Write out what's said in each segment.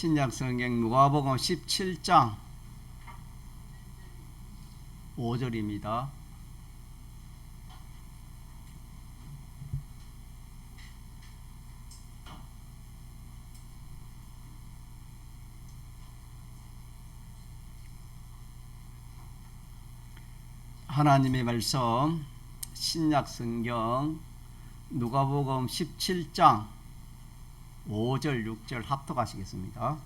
신약성경 누가복음 17장 5절입니다. 하나님의 말씀 신약성경 누가복음 17장 5절 6절 합독하시겠습니다.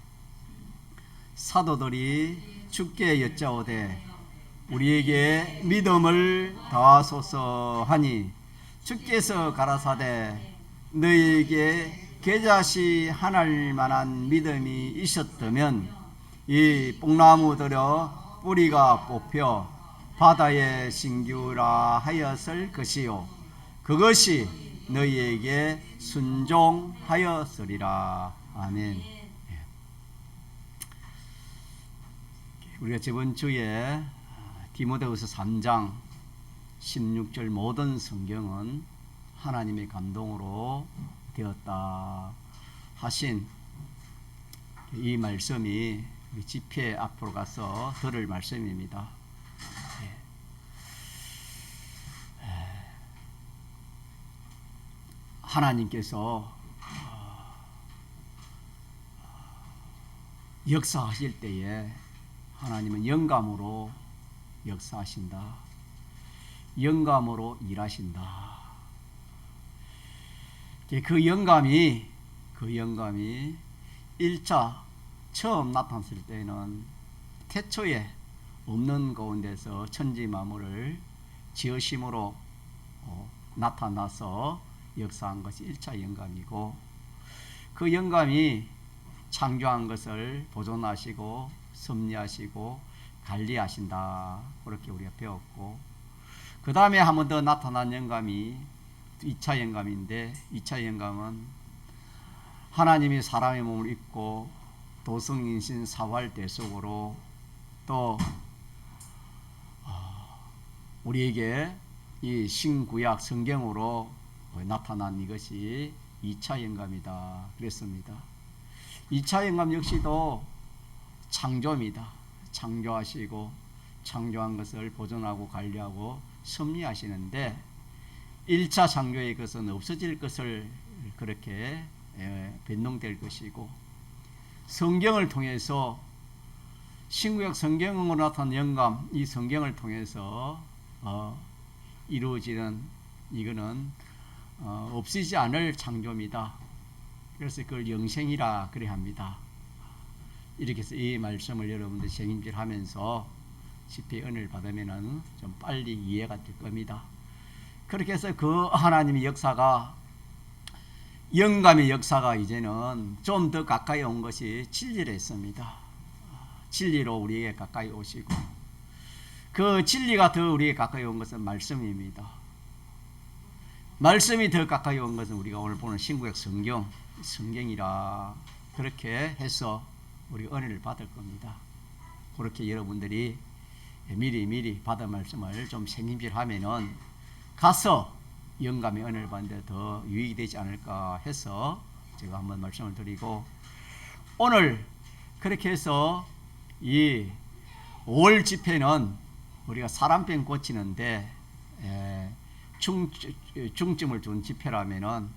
사도들이 주께 여짜오되 우리에게 믿음을 더하소서 하니 주께서 가라사대 너희에게 겨자씨 하나일 만한 믿음이 있었다면 이 뽕나무들여 뿌리가 뽑혀 바다에 신기우라 하였을 것이요 그것이 너희에게 순종하였으리라. 아멘. 우리가 저번 주에 디모데후서 3장 16절 모든 성경은 하나님의 감동으로 되었다 하신 이 말씀이 집회 앞으로 가서 들을 말씀입니다. 하나님께서 역사하실 때에 하나님은 영감으로 역사하신다. 영감으로 일하신다. 그 영감이 1차 처음 나타났을 때는 태초에 없는 가운데서 천지 만물을 지으심으로 나타나서 역사한 것이 1차 영감이고 그 영감이 창조한 것을 보존하시고 섭리하시고 관리하신다. 그렇게 우리가 배웠고 그 다음에 한 번 더 나타난 영감이 2차 영감인데 2차 영감은 하나님이 사람의 몸을 입고 도성인신 사활대속으로 또 우리에게 이 신구약 성경으로 나타난 이것이 2차 영감이다 그랬습니다. 2차 영감 역시도 창조입니다. 창조하시고 창조한 것을 보존하고 관리하고 섭리하시는데 1차 창조의 것은 없어질 것을 그렇게 변동될 것이고 성경을 통해서 신구약 성경으로 나타난 영감 이 성경을 통해서 이루어지는 이거는 없어지지 않을 창조입니다. 그래서 그걸 영생이라 그래 합니다. 이렇게 해서 이 말씀을 여러분들 생임질하면서 집회 은혜를 받으면은 좀 빨리 이해가 될 겁니다. 그렇게 해서 그 하나님의 역사가 영감의 역사가 이제는 좀 더 가까이 온 것이 진리로 했습니다. 진리로 우리에게 가까이 오시고 그 진리가 더 우리에게 가까이 온 것은 말씀입니다. 말씀이 더 가까이 온 것은 우리가 오늘 보는 신구약 성경이라 그렇게 해서 우리가 은혜를 받을 겁니다. 그렇게 여러분들이 미리 받은 말씀을 좀 생김질하면은 가서 영감의 은혜를 받는데 더 유익이 되지 않을까 해서 제가 한번 말씀을 드리고 오늘 그렇게 해서 이 5월 집회는 우리가 사람병 고치는데 중점을 둔 집회라면은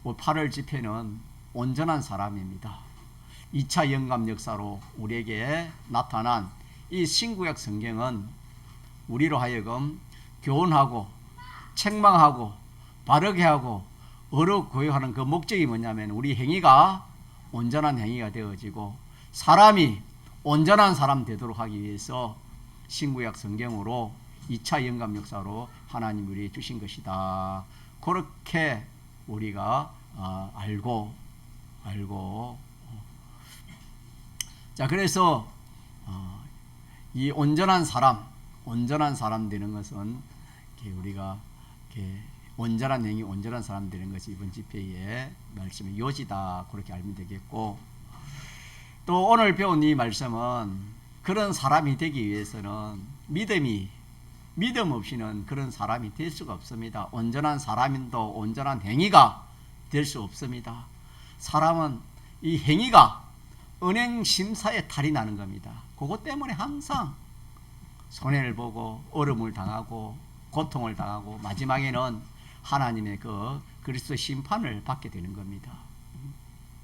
8월 집회는 온전한 사람입니다. 2차 영감 역사로 우리에게 나타난 이 신구약 성경은 우리로 하여금 교훈하고 책망하고 바르게 하고 어록 고요하는 그 목적이 뭐냐면 우리 행위가 온전한 행위가 되어지고 사람이 온전한 사람 되도록 하기 위해서 신구약 성경으로 2차 영감 역사로 하나님 우리에게 주신 것이다. 그렇게 우리가 알고 자 그래서 이 온전한 사람 되는 것은 우리가 온전한 행위 온전한 사람 되는 것이 이번 집회의 말씀의 요지다. 그렇게 알면 되겠고 또 오늘 배운 이 말씀은 그런 사람이 되기 위해서는 믿음 없이는 그런 사람이 될 수가 없습니다. 온전한 사람인도 온전한 행위가 될 수 없습니다. 사람은 이 행위가 은행 심사에 탈이 나는 겁니다. 그것 때문에 항상 손해를 보고 어려움을 당하고 고통을 당하고 마지막에는 하나님의 그 그리스도 심판을 받게 되는 겁니다.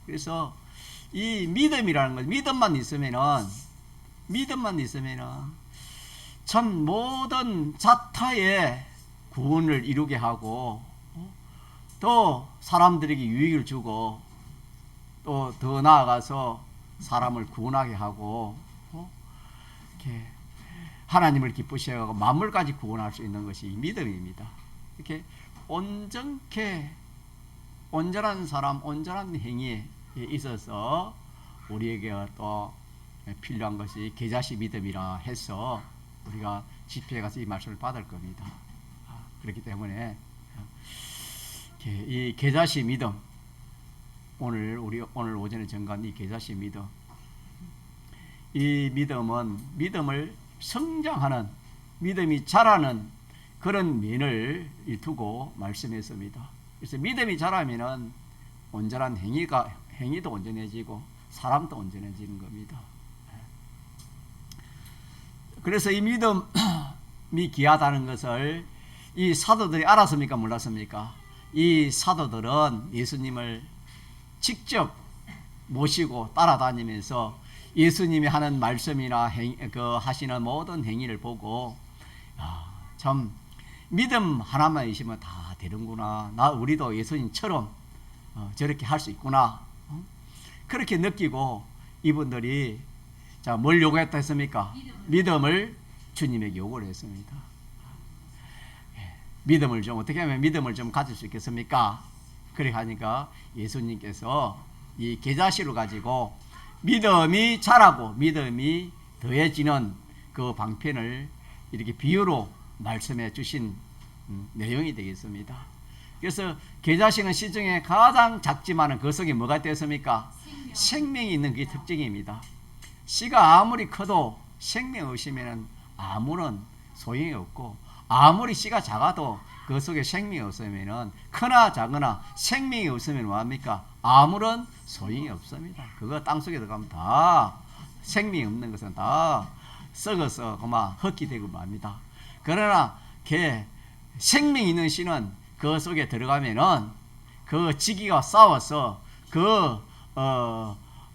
그래서 이 믿음이라는 것, 믿음만 있으면은 참 모든 자타의 구원을 이루게 하고 또 사람들에게 유익을 주고 또 더 나아가서 사람을 구원하게 하고 이렇게 하나님을 기쁘시게 하고 만물까지 구원할 수 있는 것이 믿음입니다. 이렇게 온전케 온전한 사람, 온전한 행위에 있어서 우리에게 또 필요한 것이 계자시 믿음이라 해서 우리가 집회에 가서 이 말씀을 받을 겁니다. 그렇기 때문에 이 계자시 믿음, 오늘 오전에 전가한 이 계자시 믿음, 이 믿음은 믿음을 성장하는, 믿음이 자라는 그런 면을 두고 말씀했습니다. 그래서 믿음이 자라면은 온전한 행위도 온전해지고 사람도 온전해지는 겁니다. 그래서 이 믿음이 귀하다는 것을 이 사도들이 알았습니까? 몰랐습니까? 이 사도들은 예수님을 직접 모시고 따라다니면서 예수님이 하는 말씀이나 하시는 모든 행위를 보고 참 믿음 하나만 있으면 다 되는구나. 우리도 예수님처럼 저렇게 할 수 있구나. 그렇게 느끼고 이분들이 뭘 요구했다 했습니까? 믿음을 주님에게 요구를 했습니다. 믿음을 좀 어떻게 하면 믿음을 좀 가질 수 있겠습니까? 그렇게 하니까 예수님께서 이 계자시를 가지고 믿음이 자라고 믿음이 더해지는 그 방편을 이렇게 비유로 말씀해 주신 내용이 되겠습니다. 그래서 계자시는 시 중에 가장 작지만은 그 속에 뭐가 되었습니까? 생명이 있는 그 특징입니다. 씨가 아무리 커도 생명 없으면 아무런 소용이 없고, 아무리 씨가 작아도 그 속에 생명이 없으면 크나 작으나 생명이 없으면 뭐합니까? 아무런 소용이 없습니다. 그거 땅속에 들어가면 다 생명이 없는 것은 다 썩어서 그만 헛기되고 맙니다. 그러나 생명이 있는 씨는 그 속에 들어가면은 그 지기가 싸워서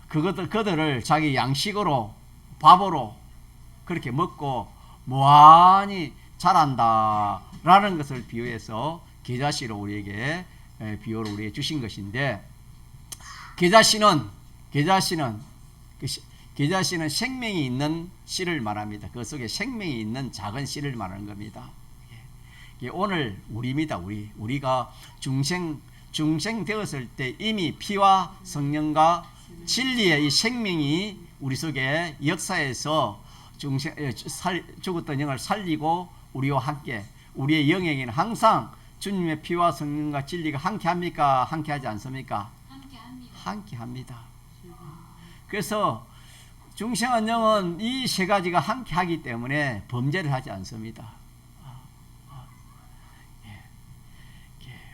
그들을 자기 양식으로 밥으로 그렇게 먹고 무한히 자란다라는 것을 비유해서 계자씨로 우리에게 비유를 우리에게 주신 것인데, 계자씨는 생명이 있는 씨를 말합니다. 그 속에 생명이 있는 작은 씨를 말하는 겁니다. 오늘 우리입니다. 우리가 중생 되었을 때 이미 피와 성령과 진리의 이 생명이 우리 속에 역사에서 죽었던 영을 살리고 우리와 함께, 우리의 영에게는 항상 주님의 피와 성령과 진리가 함께합니까? 함께하지 않습니까? 함께합니다. 그래서 중생한 영은 이 세 가지가 함께하기 때문에 범죄를 하지 않습니다.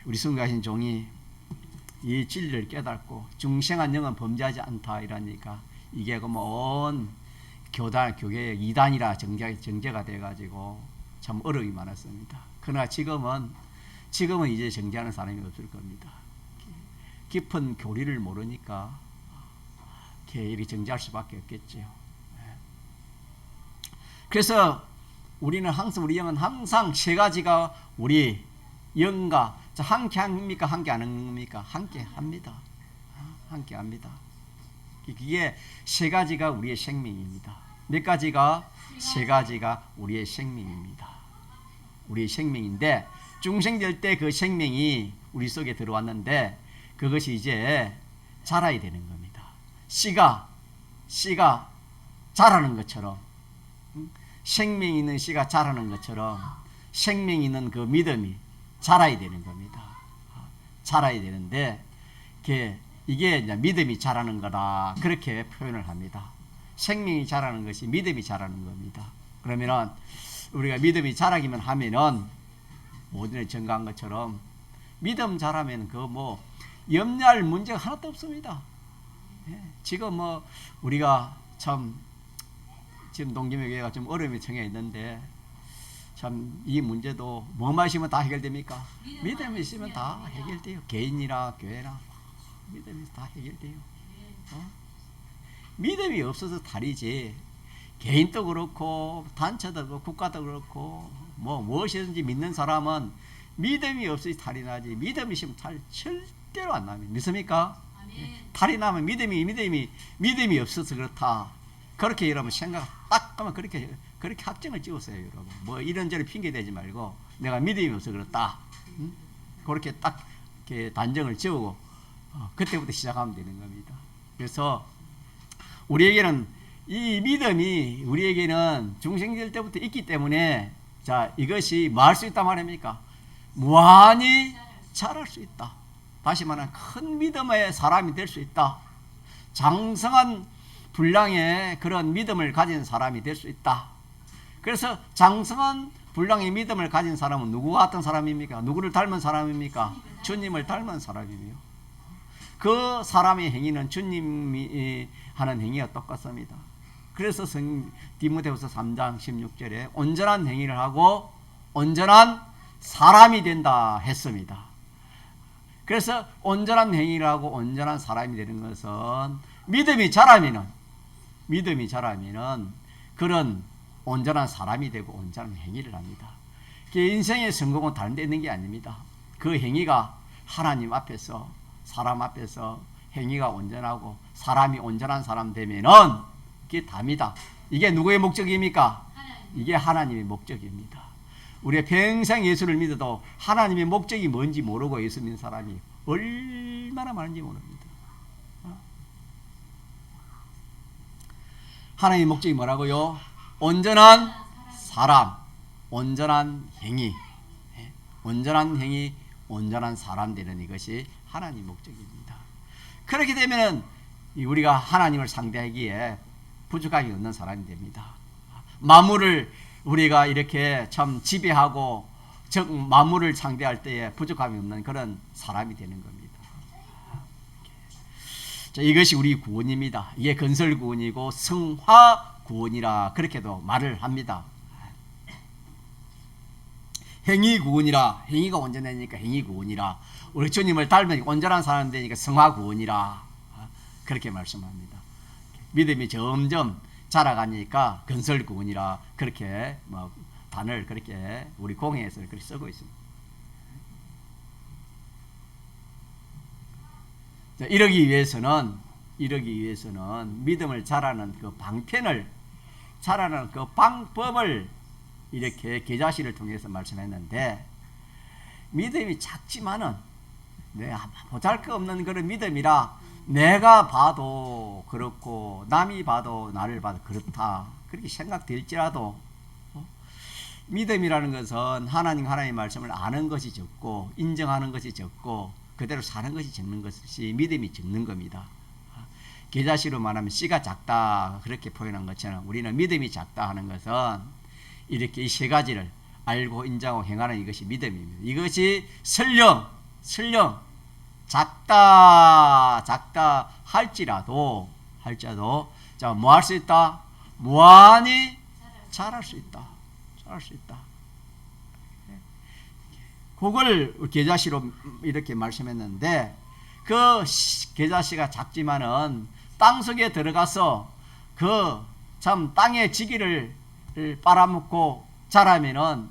우리 성가신 종이 이 진리를 깨닫고 중생한 영은 범죄하지 않다 이러니까 이게 온 교계의 이단이라 정죄가 돼가지고 참 어려움이 많았습니다. 그러나 지금은 이제 정죄하는 사람이 없을 겁니다. 깊은 교리를 모르니까 이렇게 정죄할 수밖에 없겠죠. 그래서 우리 영은 항상 세 가지가 우리 영과 함께합니까? 함께 안 합니까? 함께합니다. 함께합니다. 이게 세 가지가 우리의 생명입니다. 몇 가지가? 세 가지가 우리의 생명입니다. 우리의 생명인데 중생될 때 그 생명이 우리 속에 들어왔는데 그것이 이제 자라야 되는 겁니다. 씨가 자라는 것처럼, 생명이 있는 씨가 자라는 것처럼 생명이 있는 그 믿음이 자라야 되는 겁니다. 자라야 되는데 이게 이제 믿음이 자라는 거다 그렇게 표현을 합니다. 생명이 자라는 것이 믿음이 자라는 겁니다. 그러면은 우리가 믿음이 자라기만 하면은 모든에 증가한 것처럼 믿음 자라면 염려할 문제가 하나도 없습니다. 지금 뭐 우리가 참 지금 동기묘교회가 좀 어려움에 처해 있는데 참 이 문제도 뭐만 있으면 다 해결됩니까? 믿음이 있으면 다 해결돼요. 개인이나 교회나 믿음이 다 해결돼요. 믿음이 없어서 탈이지. 개인도 그렇고 단체도 그렇고 국가도 그렇고 뭐 무엇이든지 믿는 사람은 믿음이 없어서 탈이 나지. 믿음이 있으면 탈 절대로 안 납니다. 믿습니까? 탈이 나면 믿음이 없어서 그렇다. 그렇게 여러분 생각 딱 하면 그렇게 확정을 찍었어요, 여러분. 뭐 이런저런 핑계 대지 말고 내가 믿음이 없어서 그렇다. 그렇게 딱 이렇게 단정을 지우고 그때부터 시작하면 되는 겁니다. 그래서 우리에게는 이 믿음이 우리에게는 중생될 때부터 있기 때문에 자 이것이 뭐 할 수 있단 말입니까? 무한히 자랄 수 있다. 다시 말하면 큰 믿음의 사람이 될 수 있다. 장성한 분량의 그런 믿음을 가진 사람이 될 수 있다. 그래서 장성한 분량의 믿음을 가진 사람은 누구 같은 사람입니까? 누구를 닮은 사람입니까? 주님을 닮은 사람이며 그 사람의 행위는 주님이 하는 행위와 똑같습니다. 그래서 디모데후서 3장 16절에 온전한 행위를 하고 온전한 사람이 된다 했습니다. 그래서 온전한 행위를 하고 온전한 사람이 되는 것은 믿음이 자라면은 그런 온전한 사람이 되고 온전한 행위를 합니다. 인생의 성공은 다른 데 있는 게 아닙니다. 그 행위가 하나님 앞에서 사람 앞에서 행위가 온전하고 사람이 온전한 사람 되면은 그게 답니다. 이게 누구의 목적입니까? 이게 하나님의 목적입니다. 우리가 평생 예수를 믿어도 하나님의 목적이 뭔지 모르고 예수 믿는 사람이 얼마나 많은지 모릅니다. 하나님의 목적이 뭐라고요? 온전한 사람, 온전한 행위, 온전한 사람 되는 이것이 하나님의 목적입니다. 그렇게 되면 우리가 하나님을 상대하기에 부족함이 없는 사람이 됩니다. 만물을 우리가 이렇게 참 지배하고 만물을 상대할 때에 부족함이 없는 그런 사람이 되는 겁니다. 자, 이것이 우리 구원입니다. 이게 건설 구원이고 성화 구원이라 그렇게도 말을 합니다. 행위 구원이라, 행위가 온전하니까 행위 구원이라, 우리 주님을 닮으니까 온전한 사람 되니까 성화 구원이라 그렇게 말씀합니다. 믿음이 점점 자라가니까 건설 구원이라 그렇게 뭐 단을 그렇게 우리 공회에서 그렇게 쓰고 있습니다. 자, 이러기 위해서는 믿음을 자라는 그 방편을 자라는 그 방법을 이렇게 계자시를 통해서 말씀했는데, 믿음이 작지만은 내가 보잘것없는 그런 믿음이라 내가 봐도 그렇고 남이 봐도 나를 봐도 그렇다 그렇게 생각될지라도 믿음이라는 것은 하나님의 말씀을 아는 것이 적고 인정하는 것이 적고 그대로 사는 것이 적는 것이 믿음이 적는 겁니다. 계자시로 말하면 씨가 작다 그렇게 표현한 것처럼 우리는 믿음이 작다 하는 것은 이렇게 이 세 가지를 알고 인정하고 행하는 이것이 믿음입니다. 이것이 설령 작다 할지라도 자, 뭐 할 수 있다? 무한히 자랄 수 있다. 그걸 계자시로 이렇게 말씀했는데, 그 계자시가 작지만은 땅속에 들어가서 그 참 땅의 지기를 빨아먹고 자라면은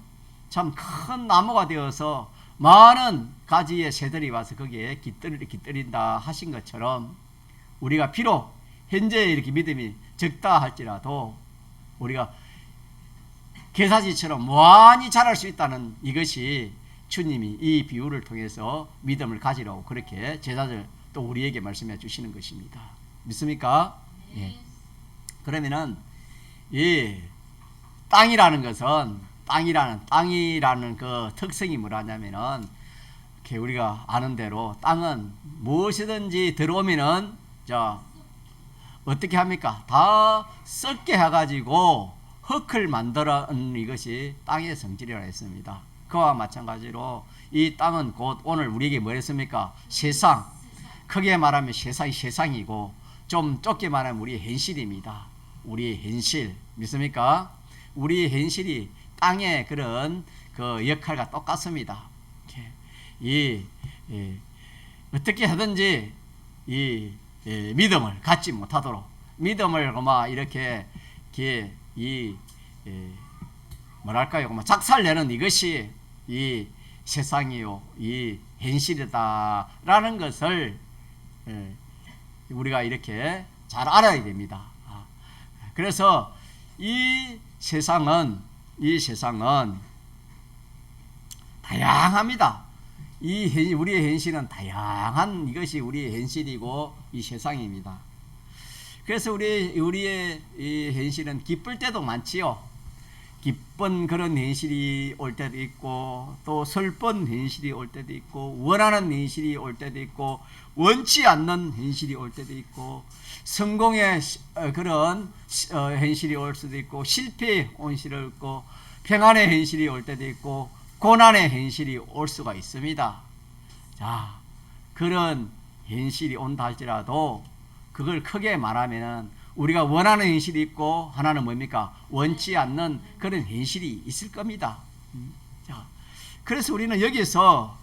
참 큰 나무가 되어서 많은 가지의 새들이 와서 거기에 깃들인다 하신 것처럼, 우리가 비록 현재 이렇게 믿음이 적다 할지라도 우리가 계사지처럼 무한히 자랄 수 있다는 이것이 주님이 이 비유를 통해서 믿음을 가지라고 그렇게 제자들 또 우리에게 말씀해 주시는 것입니다. 믿습니까? 네. 그러면은 이 땅이라는 것은 땅이라는 그 특성이 뭐라냐면은 우리가 아는 대로 땅은 무엇이든지 들어오면은 어떻게 합니까? 다 썩게 해가지고 흙을 만들어낸 이것이 땅의 성질이라 했습니다. 그와 마찬가지로 이 땅은 곧 오늘 우리에게 뭐 했습니까? 세상. 크게 말하면 세상이고 좀 좁게 말하면 우리의 현실입니다. 우리의 현실 믿습니까? 우리의 현실이 땅의 그런 그 역할과 똑같습니다. 어떻게 하든지 이 믿음을 갖지 못하도록 믿음을 이렇게 뭐랄까요, 작살내는 이것이 이 세상이요, 이 현실이다라는 것을 우리가 이렇게 잘 알아야 됩니다. 그래서 이 세상은 다양합니다. 우리의 현실은 다양한 이것이 우리의 현실이고 이 세상입니다. 그래서 우리의 이 현실은 기쁠 때도 많지요. 기쁜 그런 현실이 올 때도 있고, 또 슬픈 현실이 올 때도 있고, 원하는 현실이 올 때도 있고, 원치 않는 현실이 올 때도 있고, 성공의 그런 현실이 올 수도 있고, 실패의 현실이 있고, 평안의 현실이 올 때도 있고, 고난의 현실이 올 수가 있습니다. 자, 그런 현실이 온다 할지라도 그걸 크게 말하면은 우리가 원하는 현실이 있고 하나는 뭡니까? 원치 않는 그런 현실이 있을 겁니다. 자, 그래서 우리는 여기서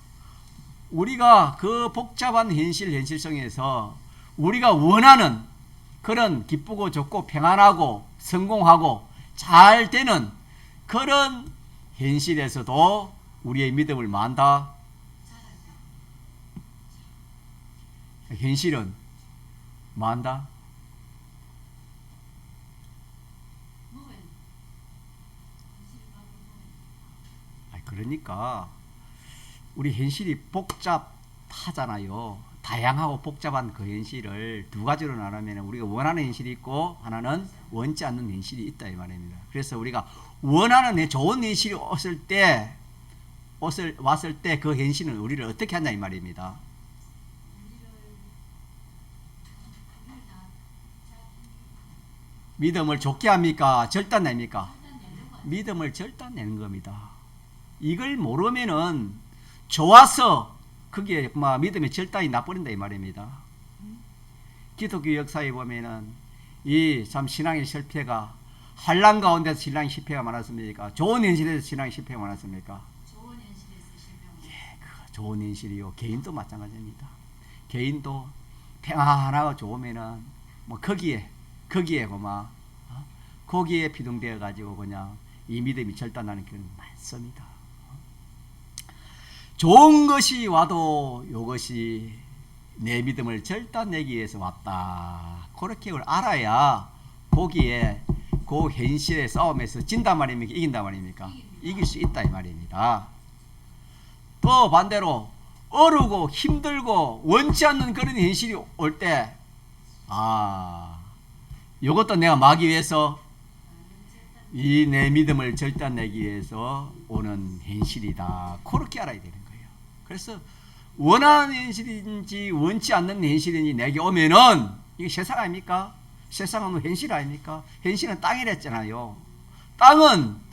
우리가 그 복잡한 현실성에서 우리가 원하는 그런 기쁘고 좋고 평안하고 성공하고 잘 되는 그런 현실에서도 우리의 믿음을 만다. 현실은 만다. 그러니까 우리 현실이 복잡하잖아요. 다양하고 복잡한 그 현실을 두 가지로 나누면 우리가 원하는 현실이 있고 하나는 원치 않는 현실이 있다 이 말입니다. 그래서 우리가 원하는 좋은 현실이 왔을 때 그 현실은 우리를 어떻게 하냐 이 말입니다. 믿음을 좋게 합니까? 절단냅니까? 믿음을 절단내는 겁니다. 이걸 모르면은 좋아서 그게 믿음의 절단이 나버린다 이 말입니다. 기독교 역사에 보면은 이 참 신앙의 실패가 환난 가운데서 신앙의 실패가 많았습니까? 좋은 현실에서 신앙의 실패가 많았습니까? 좋은 현실에서 실패가 예, 좋은 현실이요. 개인도 마찬가지입니다. 개인도 평안하고 좋으면은 거기에 비동되어 가지고 그냥 이 믿음이 절단나는 경우는 많습니다. 좋은 것이 와도 이것이 내 믿음을 절단내기 위해서 왔다. 그렇게 알아야 거기에 그 현실의 싸움에서 진단 말입니까? 이긴단 말입니까? 이길 수 있다 이 말입니다. 또 반대로 어렵고 힘들고 원치 않는 그런 현실이 올 때 이것도 내가 막기 위해서 이 내 믿음을 절단내기 위해서 오는 현실이다. 그렇게 알아야 되는 거예요. 그래서 원하는 현실인지 원치 않는 현실인지 내게 오면은 이게 세상 아닙니까? 세상은 현실 아닙니까? 현실은 땅이랬잖아요. 땅은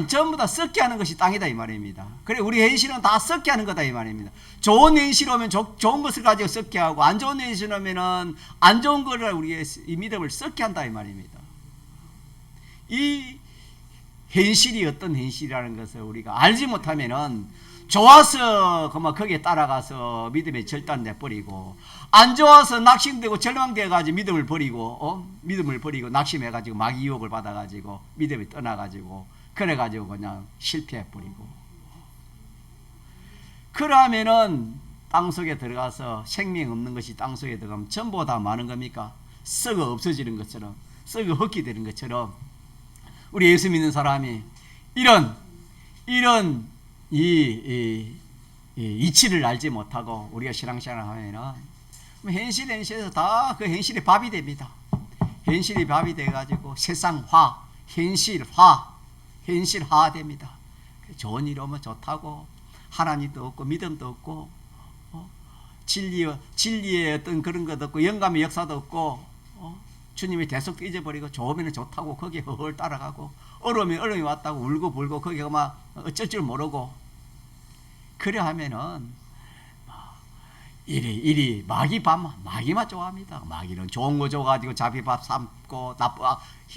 전부 다 썩게 하는 것이 땅이다 이 말입니다. 그래 우리 현실은 다 썩게 하는 거다 이 말입니다. 좋은 현실 오면 좋은 것을 가지고 썩게 하고 안 좋은 현실 오면은 안 좋은 거를 우리의 이 믿음을 썩게 한다 이 말입니다. 이 현실이 어떤 현실이라는 것을 우리가 알지 못하면은 좋아서 거기에 따라가서 믿음의 절단 내버리고 안 좋아서 낙심되고 절망되어 가지고 믿음을 버리고 낙심해 가지고 마귀 유혹을 받아 가지고 믿음이 떠나 가지고 그래 가지고 그냥 실패해 버리고 그러면은 땅속에 들어가서 생명 없는 것이 땅속에 들어가면 전부 다 많은 겁니까? 썩어 없어지는 것처럼 썩어 헛기 되는 것처럼 우리 예수 믿는 사람이 이런 이치를 알지 못하고 우리가 신앙생활을 하면은 현실에서 다 그 현실이 밥이 됩니다. 현실이 밥이 돼가지고 세상화, 현실화 됩니다. 좋은 일 오면 좋다고 하나님도 없고 믿음도 없고 진리의 어떤 그런 것도 없고 영감의 역사도 없고 주님의 대속도 잊어버리고 좋으면 좋다고 거기에 헐 따라가고 어려우면 어려움이 왔다고 울고 불고 거기가 어쩔 줄 모르고 그래 하면은 이리 마귀만 좋아합니다. 마귀는 좋은 거 줘가지고 자기 밥 삼고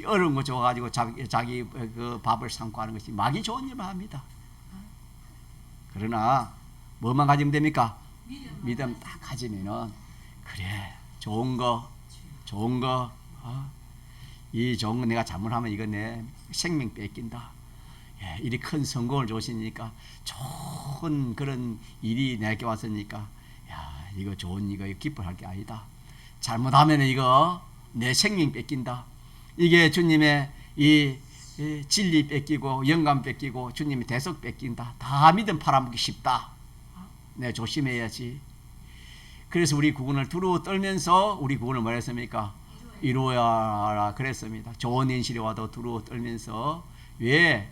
어려운 거 줘가지고 자기 그 밥을 삼고 하는 것이 마귀 좋은 일만 합니다. 그러나 뭐만 가지면 됩니까? 믿음 딱 가지면은 그래 좋은 거 이 좋은 거 내가 잘못하면 이거 내 생명 뺏긴다. 예, 이리 큰 성공을 주시니까 좋은 그런 일이 내게 왔으니까 야 이거 좋은 이거 기뻐할 게 아니다. 잘못하면 이거 내 생명 뺏긴다. 이게 주님의 이 진리 뺏기고 영감 뺏기고 주님의 대속 뺏긴다. 다 믿음 팔아먹기 쉽다. 내가 조심해야지. 그래서 우리 구원을 두루 떨면서 우리 구원을 뭐라 했습니까? 이루어라 그랬습니다. 좋은 현실이 와도 두루 떨면서 왜?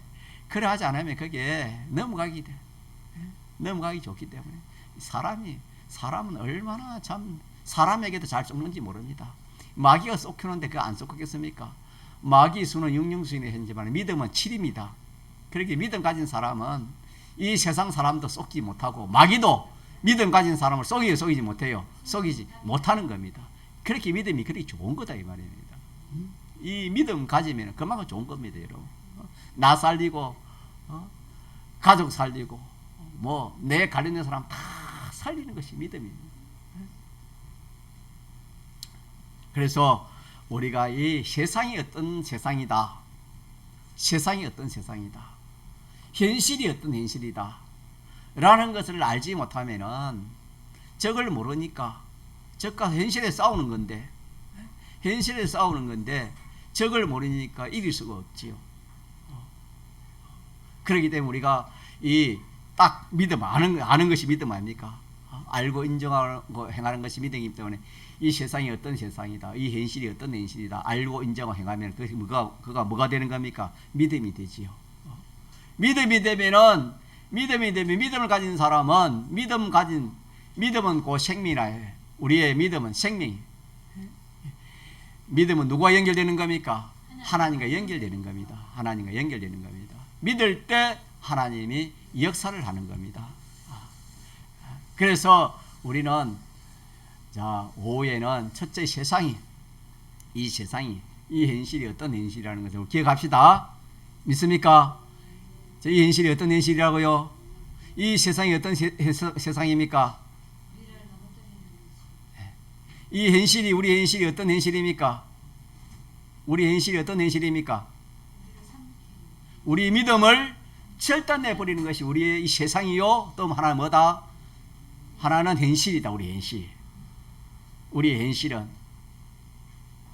그러하지 않으면 그게 넘어가기 좋기 때문에 사람은 얼마나 참 사람에게도 잘 속는지 모릅니다. 마귀가 속히는데 그거 안 속겠습니까? 마귀 수는 육령수인의 현지만 믿음은 7입니다. 그렇게 믿음 가진 사람은 이 세상 사람도 속지 못하고 마귀도 믿음 가진 사람을 속이지 못해요. 속이지 못하는 겁니다. 그렇게 믿음이 그렇게 좋은 거다 이 말입니다. 이 믿음 가지면 그만큼 좋은 겁니다, 여러분. 나 살리고 가족 살리고 뭐 내 관련된 사람 다 살리는 것이 믿음입니다. 그래서 우리가 이 세상이 어떤 세상이다. 세상이 어떤 세상이다. 현실이 어떤 현실이다. 라는 것을 알지 못하면은 적을 모르니까 적과 현실에 싸우는 건데 적을 모르니까 이길 수가 없지요. 그렇기 때문에 우리가 이 딱 믿음 아는 것이 믿음 아닙니까? 알고 인정하고 행하는 것이 믿음이기 때문에 이 세상이 어떤 세상이다. 이 현실이 어떤 현실이다. 알고 인정하고 행하면 그가 뭐가 되는 겁니까? 믿음이 되지요. 믿음이 되면 믿음을 가진 사람은 믿음은 그 생명이라 해. 우리의 믿음은 생명이. 믿음은 누구와 연결되는 겁니까? 하나님과 연결되는 겁니다. 하나님과 연결되는 겁니다. 믿을 때 하나님이 역사를 하는 겁니다. 그래서 우리는 자 오후에는 첫째 이 현실이 어떤 현실이라는 것을 기억합시다. 믿습니까? 이 현실이 어떤 현실이라고요? 이 세상이 어떤 세상입니까? 이 현실이 우리 현실이 어떤 현실입니까? 우리 현실이 어떤 현실입니까? 우리 믿음을 절단내 버리는 것이 우리의 이 세상이요. 또 하나는 뭐다? 하나는 현실이다. 우리 현실은.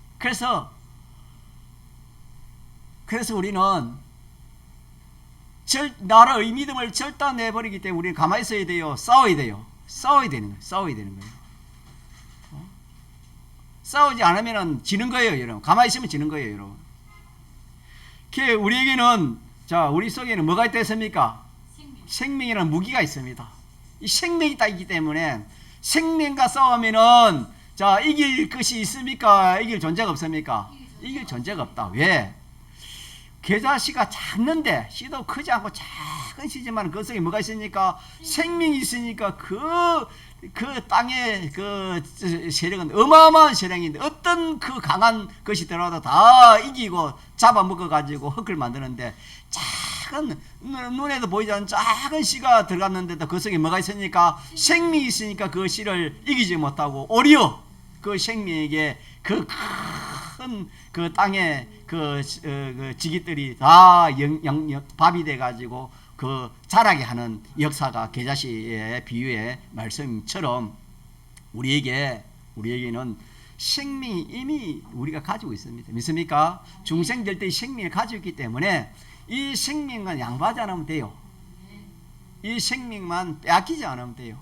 그래서 우리는 나라의 믿음을 절단내 버리기 때문에 우리는 가만히 있어야 돼요. 싸워야 되는 거예요. 싸우지 않으면 지는 거예요, 여러분. 가만히 있으면 지는 거예요, 여러분. 우리에게는 우리 속에는 뭐가 있다 했습니까? 생명이라는 무기가 있습니다. 이 생명이 딱 있기 때문에 생명과 싸우면은 이길 것이 있습니까? 이길 존재가 없습니까? 이길 존재가 없다. 왜? 겨자씨가 작는데 씨도 크지 않고 작은 씨지만 그 속에 뭐가 있으니까 생명이 있으니까 그 땅의 그 세력은 어마어마한 세력인데 어떤 그 강한 것이 들어와도 다 이기고 잡아먹어 가지고 흙을 만드는데 작은 눈에도 보이지 않는 작은 씨가 들어갔는데도 그 속에 뭐가 있으니까 생명이 있으니까 그 씨를 이기지 못하고 오히려 그 생명에게 그 큰 그 땅의 그 지기들이 다 밥이 돼 가지고 그 자라게 하는 역사가 겨자씨의 비유의 말씀처럼 우리에게는 생명이 이미 우리가 가지고 있습니다. 믿습니까? 중생될 때 생명을 가지고 있기 때문에 이 생명만 양보하지 않으면 돼요. 이 생명만 빼앗기지 않으면 돼요.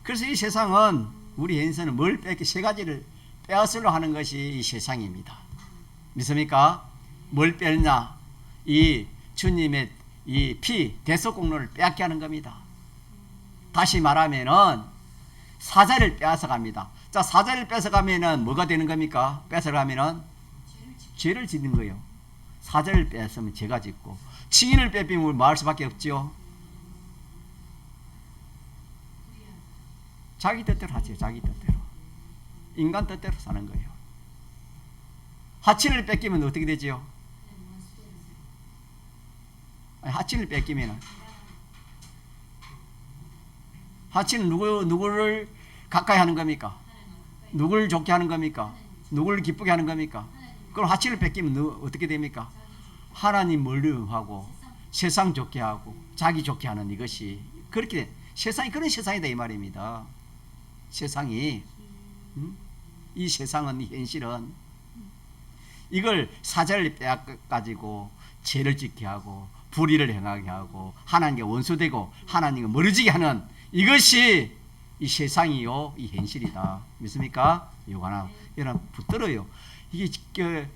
그래서 이 세상은 우리 현세는 뭘 뺏기 세 가지를 빼앗으려 하는 것이 이 세상입니다. 믿습니까? 뭘 빼느냐? 이 주님의 이 피 대속 공로를 빼앗게 하는 겁니다. 다시 말하면은 사자를 빼앗아 갑니다. 자, 사자를 뺏어 가면은 뭐가 되는 겁니까? 뺏어 가면은 죄를 짓는 거예요. 사자를 뺏으면 죄가 짓고 증인을 뺏으면 뭐 할 수밖에 없지요. 자기 뜻대로 하죠. 자기 뜻대로. 인간 뜻대로 사는 거예요. 하친을 뺏기면 어떻게 되지요? 하친을 뺏기면 하친은 누구를 가까이 하는 겁니까? 누구를 좋게 하는 겁니까? 누구를 기쁘게 하는 겁니까? 그럼 하친을 뺏기면 어떻게 됩니까? 하나님 멀리하고 세상 좋게 하고 자기 좋게 하는 이것이 그렇게 세상이 그런 세상이다 이 말입니다. 세상이 이 세상은 이 현실은 이걸 사자를 빼앗가지고 죄를 짓게 하고 불의를 행하게 하고 하나님께 원수되고 하나님과 멀어지게 하는 이것이 이 세상이요 이 현실이다. 믿습니까? 요거나 여러분 붙들어요. 이게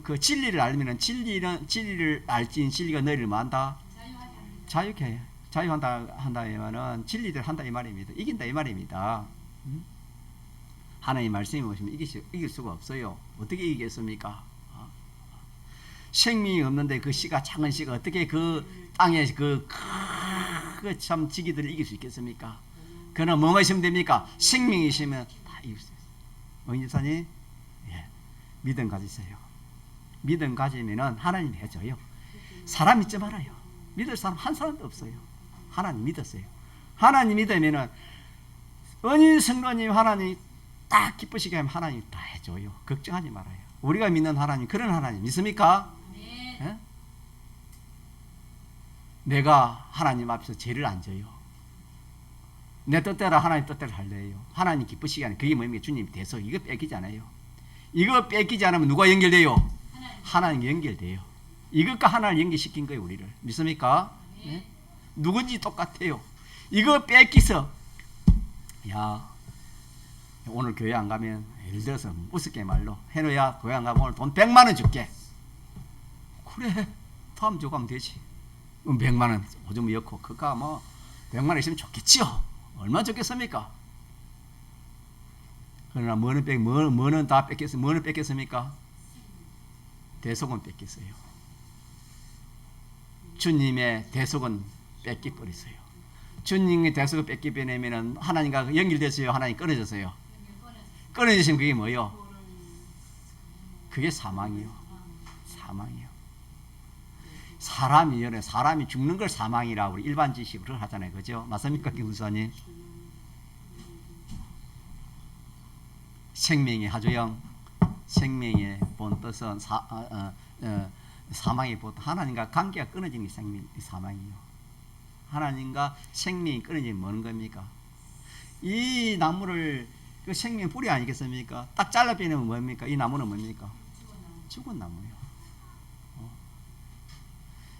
그 진리를 알면은 진리를 알지 진리가 너희를 뭐한다? 자유케 해. 자유한다 하면은 진리를 한다 이 말입니다. 이긴다 이 말입니다. 하나님 말씀이 오시면 이길 수가 없어요. 어떻게 이기겠습니까? 생명이 없는데 그 씨가 작은 씨가 어떻게 그 땅에 그 참 지기들을 이길 수 있겠습니까? 그러나 뭐가 있으면 됩니까? 생명이 있으면 다 이길 수 있어요. 어인집사님, 예, 믿음 가지세요. 믿음 가지면은 하나님 해줘요. 사람 믿지 말아요. 믿을 사람 한 사람도 없어요. 하나님 믿었어요. 하나님 믿으면은 은인 성도님 하나님 딱 기쁘시게 하면 하나님 다 해줘요. 걱정하지 말아요. 우리가 믿는 하나님 그런 하나님 믿습니까? 네. 예? 내가 하나님 앞에서 죄를 안 져요. 내 뜻대로 하나님 뜻대로 할래요. 하나님 기쁘시게 하는 그게 뭡니까? 주님 대속 이거 뺏기지 않아요. 이거 뺏기지 않으면 누가 연결돼요? 하나님 연결돼요. 이것과 하나님 연결시킨 거예요. 우리를 믿습니까? 네. 예? 누군지 똑같아요. 이거 뺏기서 야 오늘 교회 안 가면 예를 들어서 우습게 말로 해노야 교회 안 가면 오늘 돈 100만 원 줄게. 그래 다음 주 가면 되지. 100만 원 오줌 넣고 그가 뭐 100만 원 있으면 좋겠지요. 얼마나 좋겠습니까? 그러나 뭐는 다 뺏겼어요. 뭐는 뺏겼습니까? 대속은 뺏겼어요. 주님의 대속은 뺏기버렸어요. 주님의 대속을 뺏기버리면 하나님과 연결됐어요. 하나님 끊어졌어요. 끊어지시면 그게 뭐예요? 그게 사망이요. 사망이요. 사람이 죽는 걸 사망이라고 우리 일반 지식으로 하잖아요. 그죠? 맞습니까, 김수사님? 생명의 하조영, 생명의 본 뜻은 사망의 본 하나님과 관계가 끊어지는 게 사망이요. 하나님과 생명이 끊어지면 뭐는 겁니까? 이 나무를 그 생명 뿌리 아니겠습니까? 딱 잘라 빼내면 뭡니까? 이 나무는 뭡니까? 죽은 나무예요.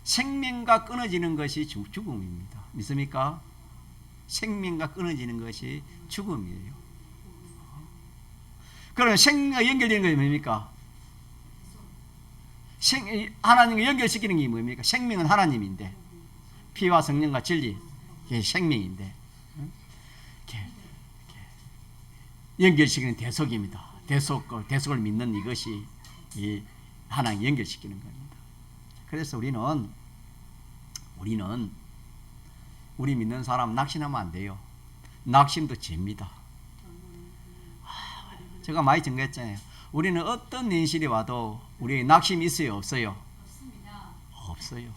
생명과 끊어지는 것이 죽음입니다. 믿습니까? 생명과 끊어지는 것이 죽음이에요. 그럼 생명과 연결되는 것이 뭡니까? 하나님과 연결시키는 게 뭡니까? 생명은 하나님인데 피와 성령과 진리 이게 생명인데 연결시키는 대속입니다. 대속을 믿는 이것이 이 하나님 연결시키는 겁니다. 그래서 우리 믿는 사람 낙심하면 안 돼요. 낙심도 죄입니다. 제가 많이 증거했잖아요. 우리는 어떤 현실이 와도 우리에게 낙심이 있어요? 없어요? 없습니다. 없어요.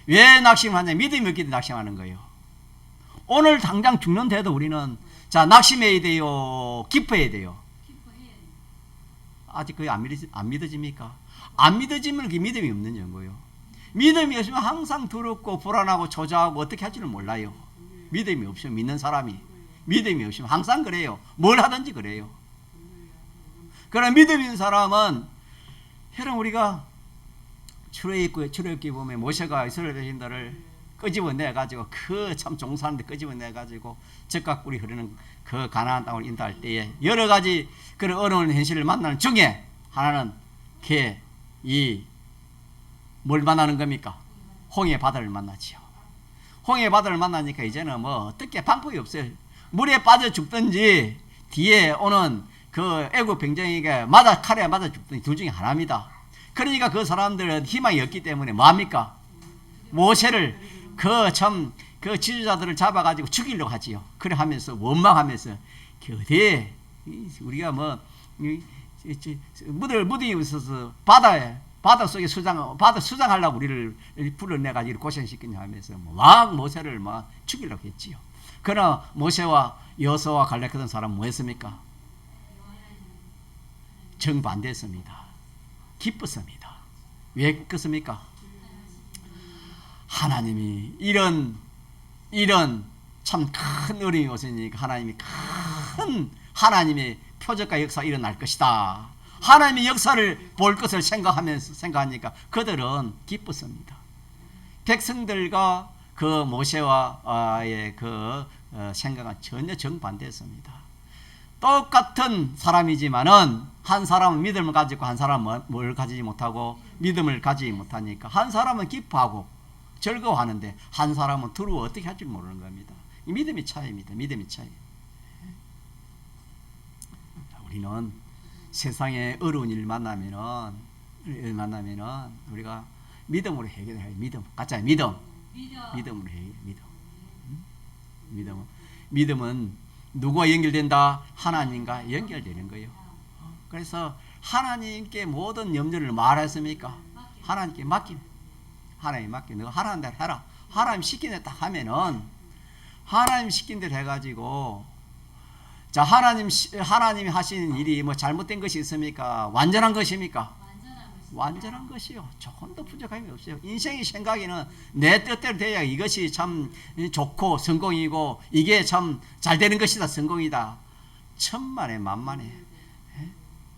왜 낙심을 하냐? 믿음이 없기 때문에 낙심하는 거예요. 오늘 당장 죽는데도 우리는 자 낙심해야 돼요? 기뻐해야 돼요? 기뻐해야 돼요. 아직 그게 안 믿어집니까? 안 믿어지면 그게 믿음이 없는 거예요. 믿음이 없으면 항상 두렵고 불안하고 조자하고 어떻게 할 줄을 몰라요. 믿음이 없으면 믿는 사람이 믿음이 없으면 항상 그래요. 뭘 하든지 그래요. 그러나 믿음 있는 사람은 여러분 우리가 출애굽기 보면 모세가 이스라엘 백성들을 끄집어내 가지고 그 참 종사하는데 끄집어내 가지고 적각 꿀이 흐르는 그 가나안 땅을 인도할 때에 여러 가지 그런 어려운 현실을 만나는 중에 하나는 뭘 만나는 겁니까? 홍해 바다를 만나지요. 홍해 바다를 만나니까 이제는 뭐 어떻게 방법이 없어요. 물에 빠져 죽든지 뒤에 오는 그 애국 병정에게 칼에 맞아 죽든지 둘 중에 하나입니다. 그러니까 그 사람들은 희망이 없기 때문에 뭐합니까? 모세를 그 참 그 지도자들을 잡아가지고 죽이려고 하지요. 그래 하면서 원망하면서 겨대 우리가 뭐 무덤이 있어서 바다 속에 수장하려고 우리를 불러내가지고 고생시키냐 하면서 왕 모세를 막 죽이려고 했지요. 그러나 모세와 여호수아와 갈렙했던 사람은 뭐 했습니까? 정반대했습니다. 기뻤습니다. 왜 기뻤습니까? 하나님이 이런 참 큰 어려움이 오시니까 하나님이 큰 하나님의 표적과 역사가 일어날 것이다. 하나님의 역사를 볼 것을 생각하니까 그들은 기뻤습니다. 백성들과 그 모세와의 그 생각은 전혀 정반대했습니다. 똑같은 사람이지만은 한 사람은 믿음을 가지고 한 사람은 뭘 가지지 못하고 믿음을 가지지 못하니까 한 사람은 기뻐하고 즐거워하는데 한 사람은 두려워 어떻게 할지 모르는 겁니다. 이 믿음의 차이입니다. 믿음의 차이. 우리는 세상에 어려운 일 만나면은 우리가 믿음으로 해결해야 해요. 믿음. 가짜요. 믿음으로 해요. 믿음은 누구와 연결된다? 하나님과 연결되는 거예요. 그래서 하나님께 모든 염려를 말했습니까? 하나님께 맡김. 하나님 맡김. 너가 하라는 대로 해라. 하나님 시킨 대로 딱 하면은 하나님 시킨 대로 해가지고 자 하나님이 하시는 일이 뭐 잘못된 것이 있습니까? 완전한 것입니까? 완전한 것이요. 조금도 부족함이 없어요. 인생의 생각에는 내 뜻대로 돼야 이것이 참 좋고 성공이고 이게 참 잘 되는 것이다. 성공이다. 천만에 만만해.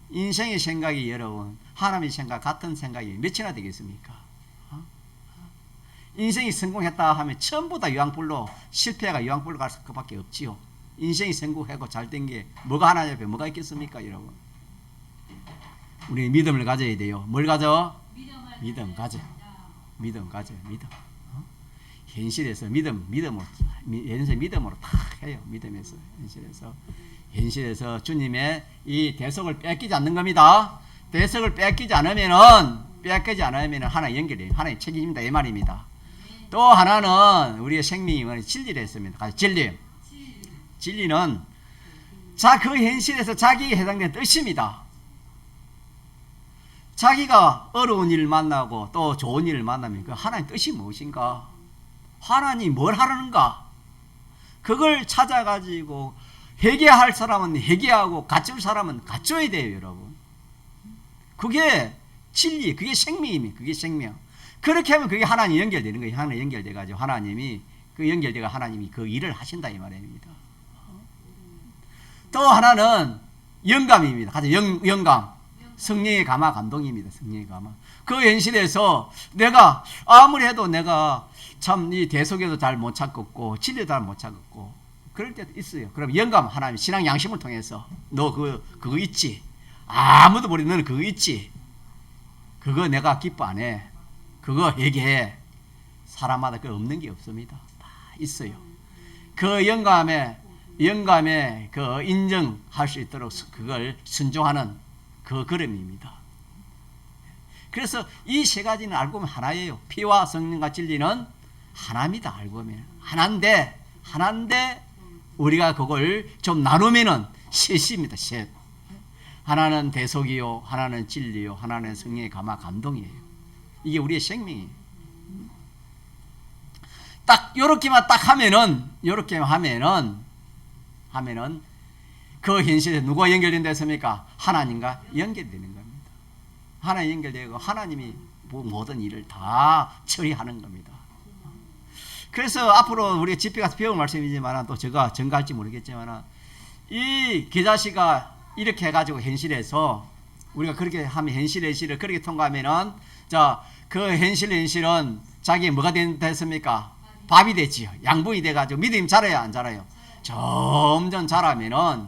인생의 생각이 여러분 하나님의 생각 같은 생각이 몇이나 되겠습니까? 인생이 성공했다 하면 전부 다 유황불로 실패가 유황불로 갈 수밖에 없지요. 인생이 성공하고 잘된 게 뭐가 하나 옆에 뭐가 있겠습니까, 여러분? 우리 믿음을 가져야 돼요. 뭘 가져? 믿음 가져. 믿음. 현실에서 믿음으로 다 해요. 현실에서 주님의 이 대속을 뺏기지 않는 겁니다. 대속을 뺏기지 않으면은 하나님 연결돼요. 하나님 책임입니다. 이 말입니다. 또 하나는 우리의 생명이 진리를 했습니다. 진리는 그 현실에서 자기에 해당되는 뜻입니다. 자기가 어려운 일을 만나고 또 좋은 일을 만나면 그 하나님 뜻이 무엇인가? 하나님이 뭘 하려는가? 그걸 찾아가지고 회개할 사람은 회개하고 갖출 사람은 갖춰야 돼요, 여러분. 그게 진리, 그게 생명입니다. 그게 생명. 그렇게 하면 그게 하나님 연결되는 거예요. 하나님 연결돼가지고 하나님이 그 일을 하신다 이 말입니다. 또 하나는 영감입니다. 가장 영감. 성령의 감화 감동입니다. 성령의 감화. 그 현실에서 내가 아무리 해도 내가 참 이 대속에도 잘 못 찾겠고 진리도 잘 못 찾겠고 그럴 때도 있어요. 그럼 영감 하나님 신앙 양심을 통해서 너 그거 있지? 아무도 모르는 너는 그거 있지? 그거 내가 기뻐 안 해. 그거 얘기해. 사람마다 그 없는 게 없습니다. 다 있어요. 그 영감에 그 인정할 수 있도록 그걸 순종하는 그 걸음입니다. 그래서 이 세 가지는 알고 보면 하나예요. 피와 성령과 진리는 하나입니다. 알고 보면 하나인데 우리가 그걸 좀 나누면은 셋입니다. 셋. 하나는 대속이요, 하나는 진리요, 하나는 성령의 감화 감동이에요. 이게 우리의 생명이에요. 딱 요렇게만 딱 하면은 그 현실에 누가 연결된다 했습니까? 하나님과 연결되는 겁니다. 하나님 연결되고 하나님이 모든 일을 다 처리하는 겁니다. 그래서 앞으로 우리가 집회 가서 배울 말씀이지만 또 제가 증가할지 모르겠지만 이 계자씨가 이렇게 해가지고 현실에서 우리가 그렇게 하면 현실을 그렇게 통과하면은 그 현실은 자기의 뭐가 된다 했습니까? 밥이 되지요. 양분이 돼가지고 믿음이 자라요, 안 자라요? 점점 자라면은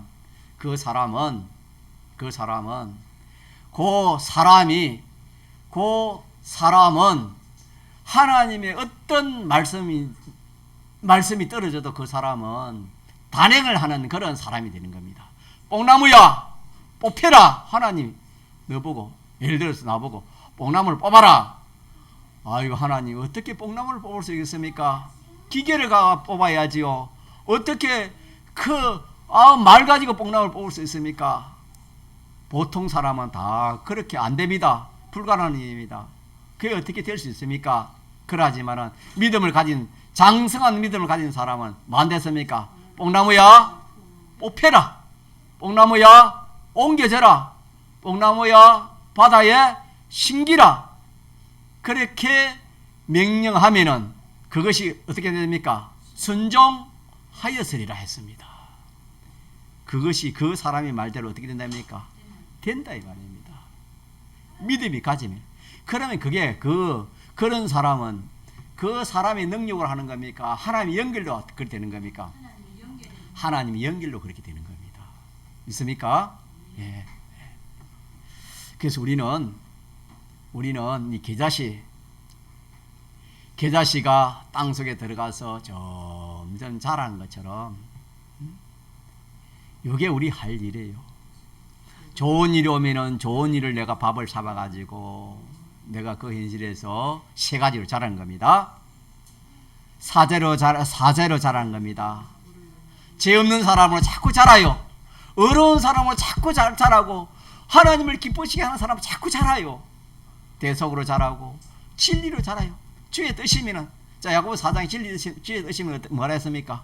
그 사람은 하나님의 어떤 말씀이 떨어져도 그 사람은 단행을 하는 그런 사람이 되는 겁니다. 뽕나무야 뽑혀라. 하나님 너 보고 예를 들어서 나보고 뽕나무를 뽑아라. 아이고 하나님 어떻게 뽕나무를 뽑을 수 있겠습니까? 기계를 뽑아야지요. 어떻게 말 가지고 뽕나무를 뽑을 수 있습니까? 보통 사람은 다 그렇게 안 됩니다. 불가능한 일입니다. 그게 어떻게 될 수 있습니까? 그러지만은 장성한 믿음을 가진 사람은 뭐 안 됐습니까? 뽕나무야 뽑혀라. 뽕나무야 옮겨져라. 뽕나무야 바다에 심기라. 그렇게 명령하면은 그것이 어떻게 됩니까? 순종하였으리라 했습니다. 그것이 그 사람의 말대로 어떻게 된답니까? 된다 이 말입니다. 믿음이 가지면. 그러면 그게 그런 사람은 그 사람의 능력으로 하는 겁니까? 하나님의 연결로 그렇게 되는 겁니까? 하나님의 연결로 그렇게 되는 겁니다. 믿습니까? 예. 그래서 우리는 이 겨자씨가 땅속에 들어가서 점점 자라는 것처럼 이게 우리 할 일이에요. 좋은 일이 오면은 좋은 일을 내가 밥을 잡아가지고 내가 그 현실에서 세 가지로 자라는 겁니다. 사제로 자라는 겁니다. 죄 없는 사람으로 자꾸 자라요. 어려운 사람으로 자꾸 자라고 하나님을 기쁘시게 하는 사람은 자꾸 자라요. 대속으로 자라고 진리로 자라요. 주의 뜻이면은 야고보 4장 주의 뜻이면 뭐라 했습니까?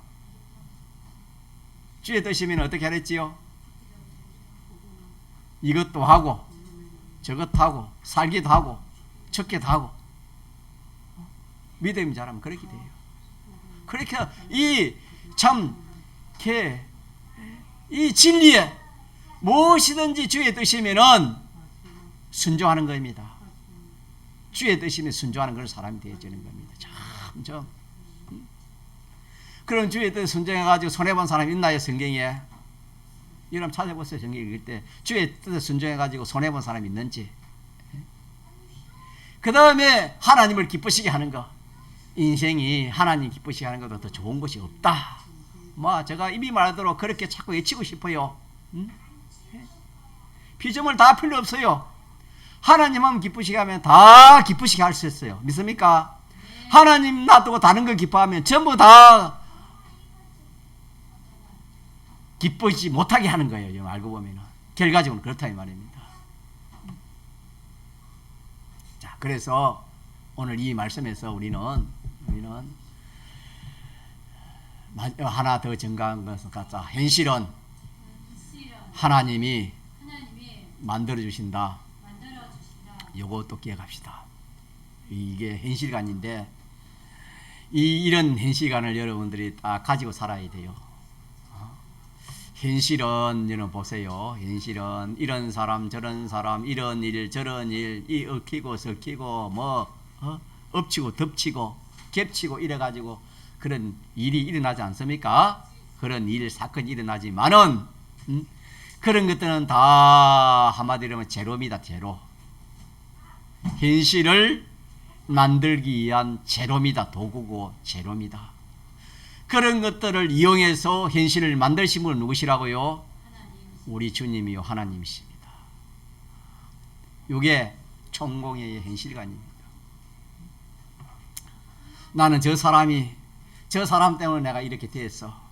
주의 뜻이면 어떻게 하랬지요? 이것도 하고 저것도 하고 살기도 하고 적게도 하고 믿음이 자라면 그렇게 돼요. 그렇게 이 진리에 무엇이든지 주의 뜻이면은 순종하는 겁니다. 주의 뜻이면 순종하는 그런 사람이 되어지는 겁니다. 그럼 주의 뜻 순종해가지고 손해본 사람이 있나요? 성경에? 여러분 찾아보세요. 성경 읽을 때 주의 뜻에 순종해가지고 손해본 사람이 있는지. 그 다음에 하나님을 기쁘시게 하는 거. 인생이 하나님 기쁘시게 하는 것보다 더 좋은 것이 없다. 제가 이미 말하도록 그렇게 자꾸 외치고 싶어요. 피조물 다 필요 없어요. 하나님만 기쁘시게 하면 다 기쁘시게 할 수 있어요. 믿습니까? 하나님 놔두고 다른 걸 기뻐하면 전부 다 기쁘지 못하게 하는 거예요. 알고 보면 결과적으로 그렇다 이 말입니다. 자, 그래서 오늘 이 말씀에서 우리는 하나 더 증가한 것을 갖자. 현실은 하나님이 만들어 주신다. 요것도 기억합시다. 이게 현실관인데 이런 현실관을 여러분들이 다 가지고 살아야 돼요. 현실은 여러분 보세요. 현실은 이런 사람 저런 사람 이런 일 저런 일 이 얽히고 설키고 엎치고 덮치고 겹치고 이래가지고 그런 일이 일어나지 않습니까? 그런 일 사건이 일어나지만은 그런 것들은 다 한마디로 하면 제로입니다. 제로. 현실을 만들기 위한 제로입니다. 도구고 제로입니다. 그런 것들을 이용해서 현실을 만드신 분은 누구시라고요? 우리 주님이요 하나님이십니다. 이게 총공의 현실관입니다. 나는 저 사람 때문에 내가 이렇게 됐어.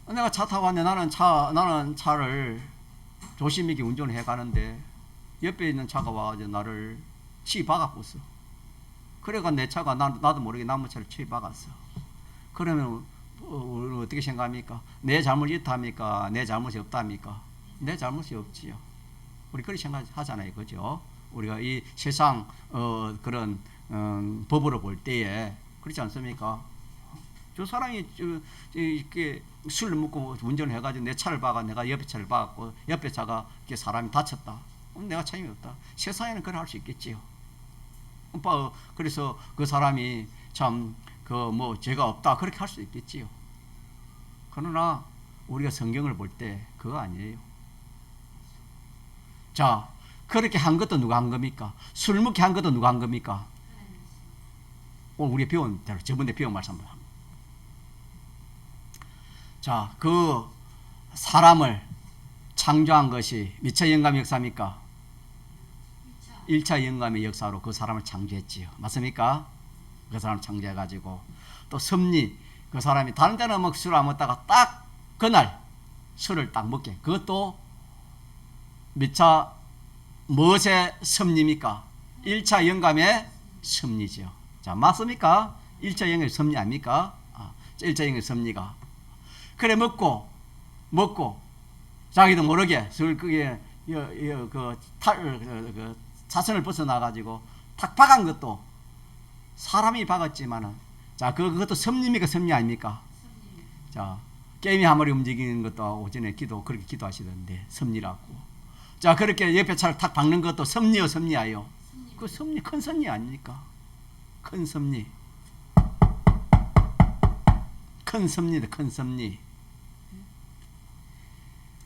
내가 차 타고 왔는데 나는 차를 조심 있게 운전을 해 가는데 옆에 있는 차가 와가지고 나를 치박았어. 그래가 내 차가 나도 모르게 남의 차를 치박았어. 그러면 어떻게 생각합니까? 내 잘못이 있답니까? 내 잘못이 없답니까? 내 잘못이 없지요. 우리 그렇게 생각하잖아요, 그죠? 우리가 이 세상 그런 법으로 볼 때에 그렇지 않습니까? 저 사람이 이렇게 술을 먹고 운전을 해가지고 내 차를 박아 내가 옆에 차를 박았고 옆에 차가 이렇게 사람이 다쳤다. 그럼 내가 책임이 없다. 세상에는 그래 할 수 있겠지요. 그래서 그 사람이 참 죄가 없다 그렇게 할 수 있겠지요. 그러나 우리가 성경을 볼 때 그거 아니에요. 자, 그렇게 한 것도 누가 한 겁니까? 술 먹게 한 것도 누가 한 겁니까? 오늘 우리가 배운 대로 저번에 배운 말씀 한번. 자, 그 사람을 창조한 것이 미처 영감 역사입니까? 1차 영감의 역사로 그 사람을 창조했지요. 맞습니까? 그 사람을 창조해가지고 또 섭리 그 사람이 다른 데는 뭐 술을 안 먹다가 딱 그날 술을 딱 먹게 그것도 몇 차 무엇의 섭리입니까? 1차 영감의 섭리죠. 자, 맞습니까? 1차 영감의 섭리 아닙니까? 1차 영감의 섭리가 그래 먹고 자기도 모르게 술 그게 사선을 벗어나가지고 탁 박은 것도 사람이 박았지만은 자 그것도 섭리입니까? 섭리 아닙니까? 자 게임이 한 마리 움직이는 것도 오전에 그렇게 기도하시던데 섭리라고. 자 그렇게 옆에 차를 탁 박는 것도 섭리요 섭리야요. 그 섭리 큰 섭리 아닙니까? 큰 섭리. 큰 섭리다 큰 섭리.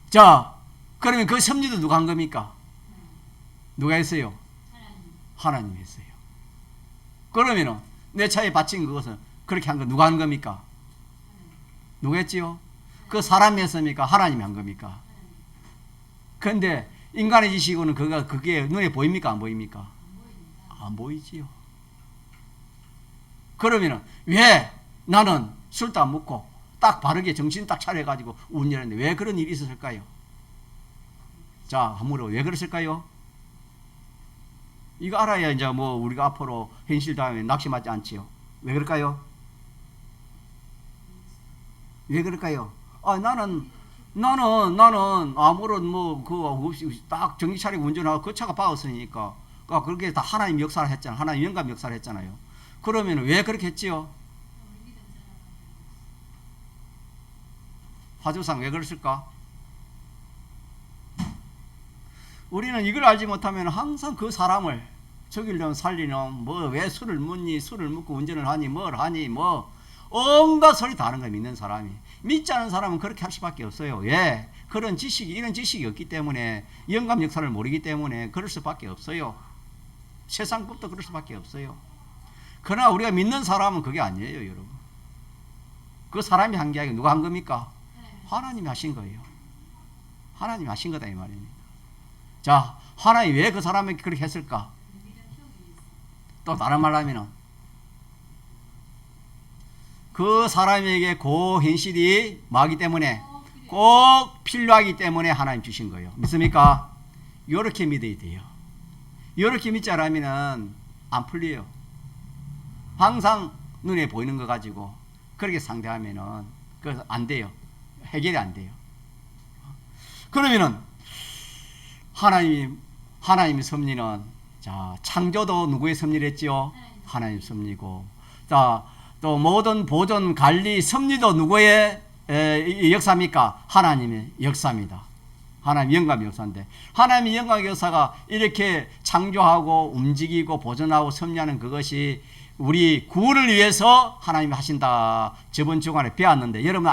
자 그러면 그 섭리도 누가 한 겁니까? 누가 했어요? 하나님이 했어요. 그러면은 내 차에 바친 그것은 그렇게 한 거 누가 한 겁니까? 누가 했지요? 그 사람이 했습니까? 하나님이 한 겁니까? 그런데 인간의 지식으로는 그게 눈에 보입니까? 안 보입니까? 안 보이지요. 그러면은 왜 나는 술도 안 먹고 딱 바르게 정신 딱 차려가지고 운전했는데 왜 그런 일이 있었을까요? 자, 한번 물어봐. 왜 그랬을까요? 이거 알아야 이제 뭐 우리가 앞으로 현실 다음에 낙심하지 않지요. 왜 그럴까요? 왜 그럴까요? 나는 아무런 뭐 그거 없이 딱 정신 차리고 운전하고 그 차가 박았으니까 그렇게 다 하나님 역사를 했잖아요. 하나님 영감 역사를 했잖아요. 그러면 왜 그렇게 했지요? 화두상 왜 그랬을까? 우리는 이걸 알지 못하면 항상 그 사람을 죽이려면 살리는 뭐 왜 술을 먹니 술을 먹고 운전을 하니 뭘 하니 뭐 온갖 소리 다 하는 거예요. 믿는 사람이. 믿지 않은 사람은 그렇게 할 수밖에 없어요. 왜? 이런 지식이 없기 때문에 영감 역사를 모르기 때문에 그럴 수밖에 없어요. 세상법도 그럴 수밖에 없어요. 그러나 우리가 믿는 사람은 그게 아니에요, 여러분. 그 사람이 한 게 아니고 누가 한 겁니까? 하나님이 하신 거예요. 하나님이 하신 거다 이 말입니다. 자, 하나님이 왜 그 사람에게 그렇게 했을까? 또 다른 말로 하면은 그 사람에게 그 현실이 뭐하기 때문에 꼭 필요하기 때문에 하나님 주신 거예요. 믿습니까? 이렇게 믿어야 돼요. 이렇게 믿지 않으면 안 풀려요. 항상 눈에 보이는 거 가지고 그렇게 상대하면은 그래서 안 돼요. 해결이 안 돼요. 그러면은 하나님의 섭리는 자 창조도 누구의 섭리를 했지요? 하나님 섭리고 자 또 모든 보존 관리 섭리도 누구의 역사입니까? 하나님의 역사입니다. 하나님 영감의 역사인데 하나님의 영감의 역사가 이렇게 창조하고 움직이고 보존하고 섭리하는 그것이 우리 구원을 위해서 하나님이 하신다. 저번 주간에 배웠는데 여러분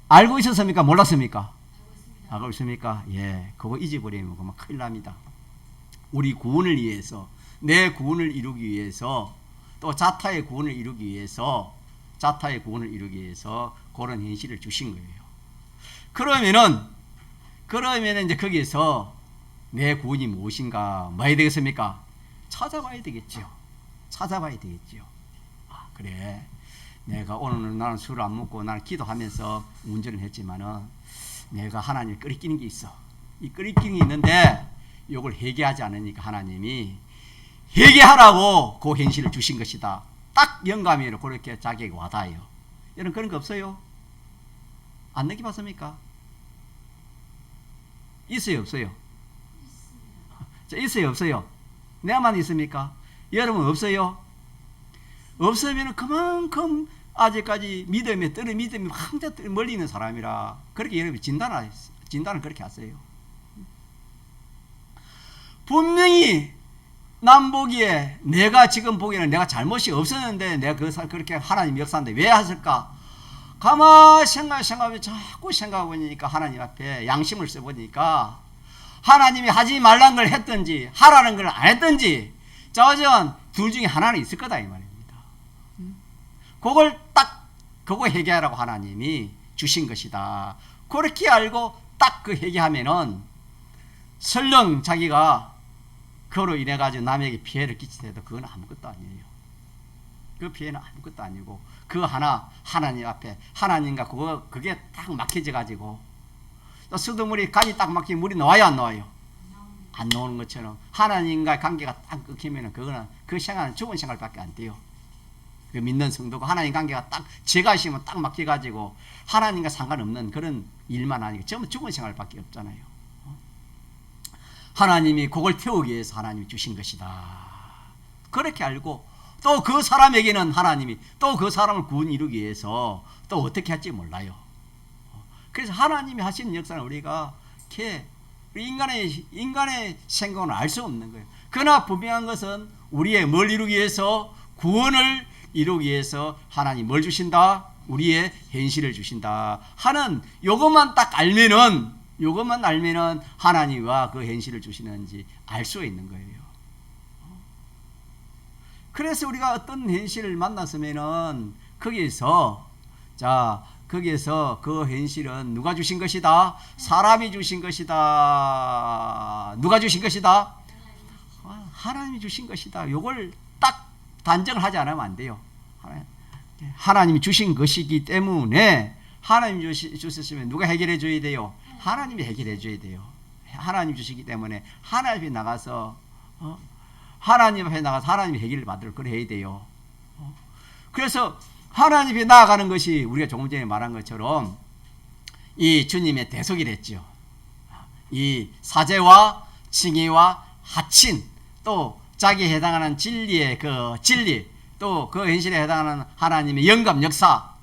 알고 있었습니까? 몰랐습니까? 알고 있습니까? 예, 그거 잊어버리면 그만 큰일 납니다. 우리 구원을 위해서 내 구원을 이루기 위해서 또 자타의 구원을 이루기 위해서 그런 현실을 주신 거예요. 그러면은 이제 거기에서 내 구원이 무엇인가 뭐 해야 되겠습니까? 찾아봐야 되겠죠. 그래. 내가 오늘은 나는 술을 안 먹고 나는 기도하면서 운전을 했지만은 내가 하나님을 끄리끼는 게 있어. 이 끄리끼는 게 있는데 이걸 회개하지 않으니까 하나님이 회개하라고 그 현실을 주신 것이다. 딱 영감이로 그렇게 자기에게 와닿아요. 여러분 그런 거 없어요? 안 느껴봤습니까? 있어요 없어요? 있어요 없어요? 내만 있습니까? 여러분 없어요? 없으면 그만큼 아직까지 믿음이 항상 멀리 있는 사람이라 그렇게 여러분이 진단을 그렇게 하세요. 분명히 남 보기에 내가 지금 보기에는 내가 잘못이 없었는데 내가 그렇게 하나님 역사인데 왜 했을까? 가만히 자꾸 생각해보니까 하나님 앞에 양심을 써보니까 하나님이 하지 말란 걸 했든지 하라는 걸 안 했든지 자어전 둘 중에 하나는 있을 거다 이 말입니다. 그거 회개하라고 하나님이 주신 것이다. 그렇게 알고 딱 그 회개하면은 설령 자기가 그로 인해 가지고 남에게 피해를 끼치더라도 그건 아무것도 아니에요. 그 피해는 아무것도 아니고 그 하나 하나님 앞에 하나님과 그게 딱 막혀져 가지고 또 수돗물이 간이 딱 막히면 물이 나와요 안 나와요? 안 나오는 것처럼 하나님과의 관계가 딱 끊기면 그거는 그 생활은 죽은 생활밖에 안 돼요. 그 믿는 성도가 하나님 관계가 딱 제가 있으면 딱 막혀가지고 하나님과 상관없는 그런 일만 아니고 전부 죽은 생활밖에 없잖아요. 하나님이 그걸 태우기 위해서 하나님이 주신 것이다. 그렇게 알고 또 그 사람에게는 하나님이 또 그 사람을 구원 이루기 위해서 또 어떻게 할지 몰라요. 그래서 하나님이 하시는 역사는 우리가 이렇게 인간의 생각은 알 수 없는 거예요. 그러나 분명한 것은 우리의 뭘 이루기 위해서 구원을 이루기 위해서 하나님 뭘 주신다? 우리의 현실을 주신다 하는 요것만 딱 알면은 하나님과 그 현실을 주시는지 알 수 있는 거예요. 그래서 우리가 어떤 현실을 만났으면은 거기에서 그 현실은 누가 주신 것이다? 사람이 주신 것이다. 누가 주신 것이다? 하나님이 주신 것이다. 요걸 딱 단정을 하지 않으면 안 돼요. 하나님이 주신 것이기 때문에 하나님이 주셨으면 누가 해결해 줘야 돼요? 하나님이 해결해 줘야 돼요. 하나님이 주시기 때문에 하나님 앞에 나가서 하나님이 해결을 받을 걸 해야 돼요. 그래서 하나님 앞에 나아가는 것이 우리가 조금 전에 말한 것처럼 이 주님의 대속이 됐죠. 이 사제와 칭의와 하친 또 자기에 해당하는 진리의 그 진리 또 그 현실에 해당하는 하나님의 영감 역사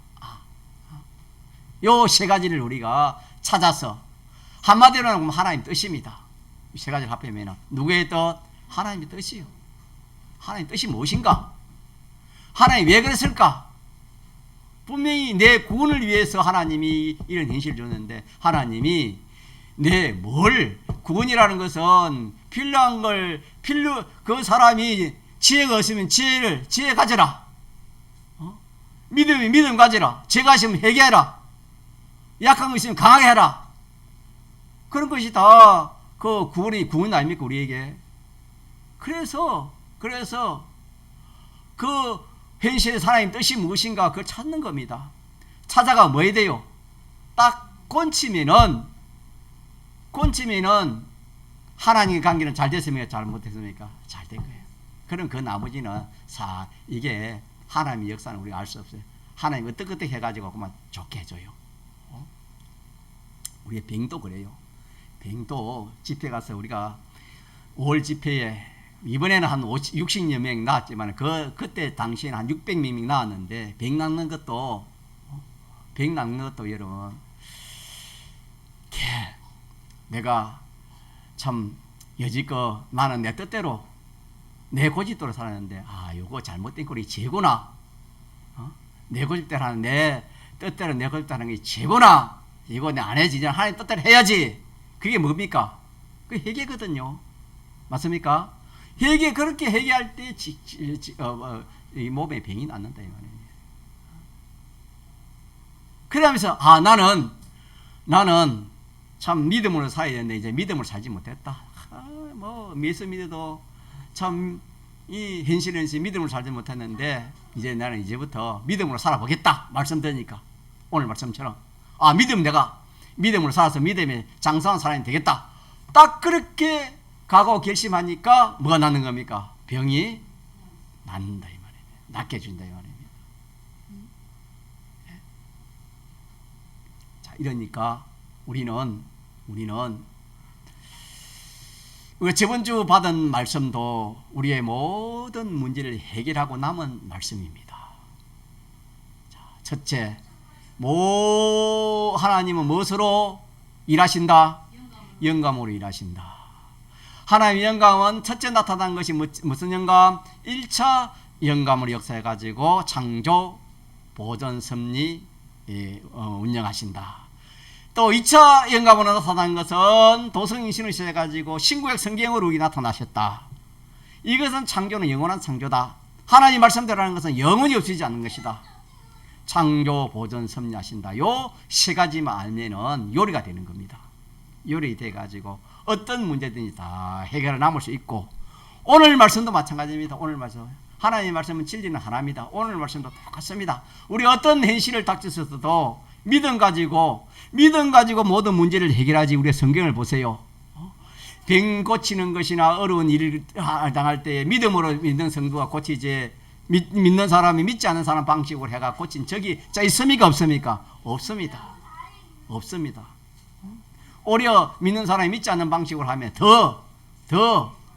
요 세 가지를 우리가 찾아서 한마디로 하면 하나님 뜻입니다. 이 세 가지를 합하면 누구의 뜻? 하나님의 뜻이요. 하나님 뜻이 무엇인가? 하나님 왜 그랬을까? 분명히 내 구원을 위해서 하나님이 이런 현실을 줬는데 하나님이 구원이라는 것은 필요한 걸 그 사람이 지혜가 없으면 지혜 가져라. 믿음 가져라. 죄가 있으면 회개해라. 약한 거 있으면 강하게 해라. 그런 것이 다 그 구원 아닙니까 우리에게? 그래서 그 현실의 하나님 뜻이 무엇인가 그걸 찾는 겁니다. 찾아가 뭐 해야 돼요? 딱 꼰치면은 하나님의 관계는 잘 됐습니까? 잘 못했습니까? 잘 된 거예요. 그럼 그 나머지는 이게 하나님의 역사는 우리가 알 수 없어요. 하나님 어떻게 해가지고 그만 좋게 해줘요. 우리의 병도 그래요. 병도 집회 가서 우리가 5월 집회에 이번에는 한 60여 명 나왔지만 그때 당시에는 한 600명 나왔는데 병 낫는 것도 여러분 내가 참 여지껏 나는 내 뜻대로 내 고집대로 살았는데 요거 잘못된 꼴이 죄구나. 내 고집대로 하는 내 뜻대로 내 고집대로 하는 게 죄구나. 이거 내 안 해야지. 하나님 뜻대로 해야지. 그게 뭡니까? 그 회개거든요. 맞습니까? 그렇게 회개할 때 이 몸에 병이 낫는다 이 말이에요. 그러면서 나는 참 믿음으로 살아야 되는데 이제 믿음으로 살지 못했다. 예수 믿어도 참 이 현실은 믿음으로 살지 못했는데 이제 나는 이제부터 믿음으로 살아보겠다. 말씀드리니까 오늘 말씀처럼 내가 믿음으로 살아서 믿음에 장성한 사람이 되겠다. 딱 그렇게 각오 결심하니까 뭐가 낫는 겁니까? 병이 낫는다 이 말이에요. 낫게 해준다 이 말이에요. 자, 이러니까 우리는 우리가 저번주 받은 말씀도 우리의 모든 문제를 해결하고 남은 말씀입니다. 자, 첫째, 하나님은 무엇으로 일하신다? 영감으로 일하신다. 하나님의 영감은 첫째 나타난 것이 무슨 영감? 1차 영감으로 역사해가지고 창조, 보존, 섭리 운영하신다. 또 2차 영감으로 나타난 것은 도성인신을 시작해가지고 신구약 성경으로 나타나셨다. 이것은 창조는 영원한 창조다. 하나님 말씀대로 하는 것은 영원히 없어지지 않는 것이다. 창조, 보존, 섭리하신다. 요 세 가지만 알면은 요리가 되는 겁니다. 요리 돼가지고 어떤 문제든지 다 해결을 남을 수 있고 오늘 말씀도 마찬가지입니다. 오늘 말씀. 하나님의 말씀은 진리는 하나입니다. 오늘 말씀도 똑같습니다. 우리 어떤 현실을 닥쳤어도 믿음 가지고 모든 문제를 해결하지. 우리의 성경을 보세요. 병 고치는 것이나 어려운 일을 당할 때 믿음으로 믿는 성도가 고치지, 믿는 사람이 믿지 않는 사람 방식으로 해가 고친 적이 있습니까? 없습니까? 없습니다. 없습니다. 오히려 믿는 사람이 믿지 않는 방식으로 하면 더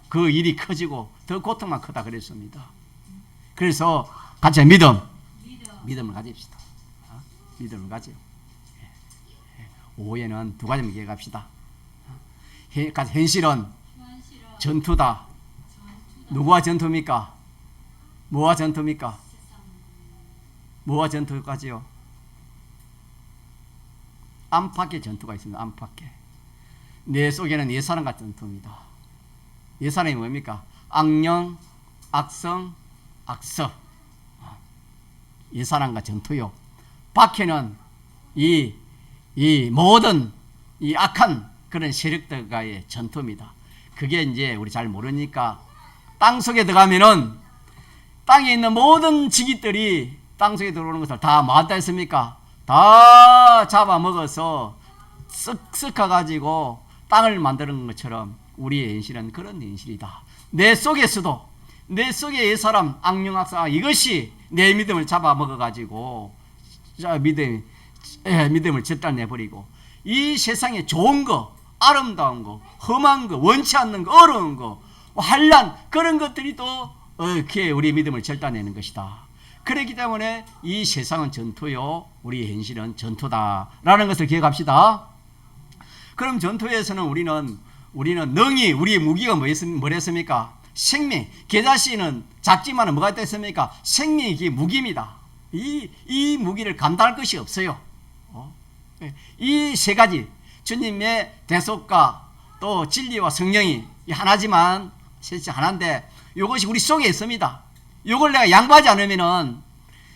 그 일이 커지고 더 고통만 크다 그랬습니다. 그래서 같이 믿음을 가집시다. 믿음을 가져요. 오후에는 두 가지만 기억합시다. 현실은 전투다. 누구와 전투입니까? 뭐와 전투입니까? 뭐와 전투까지요? 안팎의 전투가 있습니다. 안팎의. 내 속에는 옛사람과 전투입니다. 옛사람이 뭡니까? 악령, 악성, 악서. 옛사람과 전투요. 밖에는 이 모든 이 악한 그런 세력들과의 전투입니다. 그게 이제 우리 잘 모르니까 땅 속에 들어가면은 땅에 있는 모든 지기들이 땅 속에 들어오는 것을 다 뭐한다 했습니까? 다 잡아먹어서 쓱쓱 가지고 땅을 만드는 것처럼 우리의 현실은 그런 현실이다. 내 속에서도 내 속에 옛사람 악령악사 이것이 내 믿음을 잡아먹어가지고 믿음을 절단해버리고 이 세상에 좋은 거, 아름다운 거, 험한 거, 원치 않는 거, 어려운 거, 환난 그런 것들이 또 이렇게 우리 믿음을 절단내는 것이다. 그렇기 때문에 이 세상은 전투요, 우리 현실은 전투다라는 것을 기억합시다. 그럼 전투에서는 우리는 능히 우리의 무기가 뭐랬습니까? 생명. 계자씨는 작지만 뭐가 됐습니까? 생명이 무기입니다. 이 무기를 감당할 것이 없어요. 이 세 가지 주님의 대속과 또 진리와 성령이 하나지만 셋이 하나인데 이것이 우리 속에 있습니다. 이걸 내가 양보하지 않으면은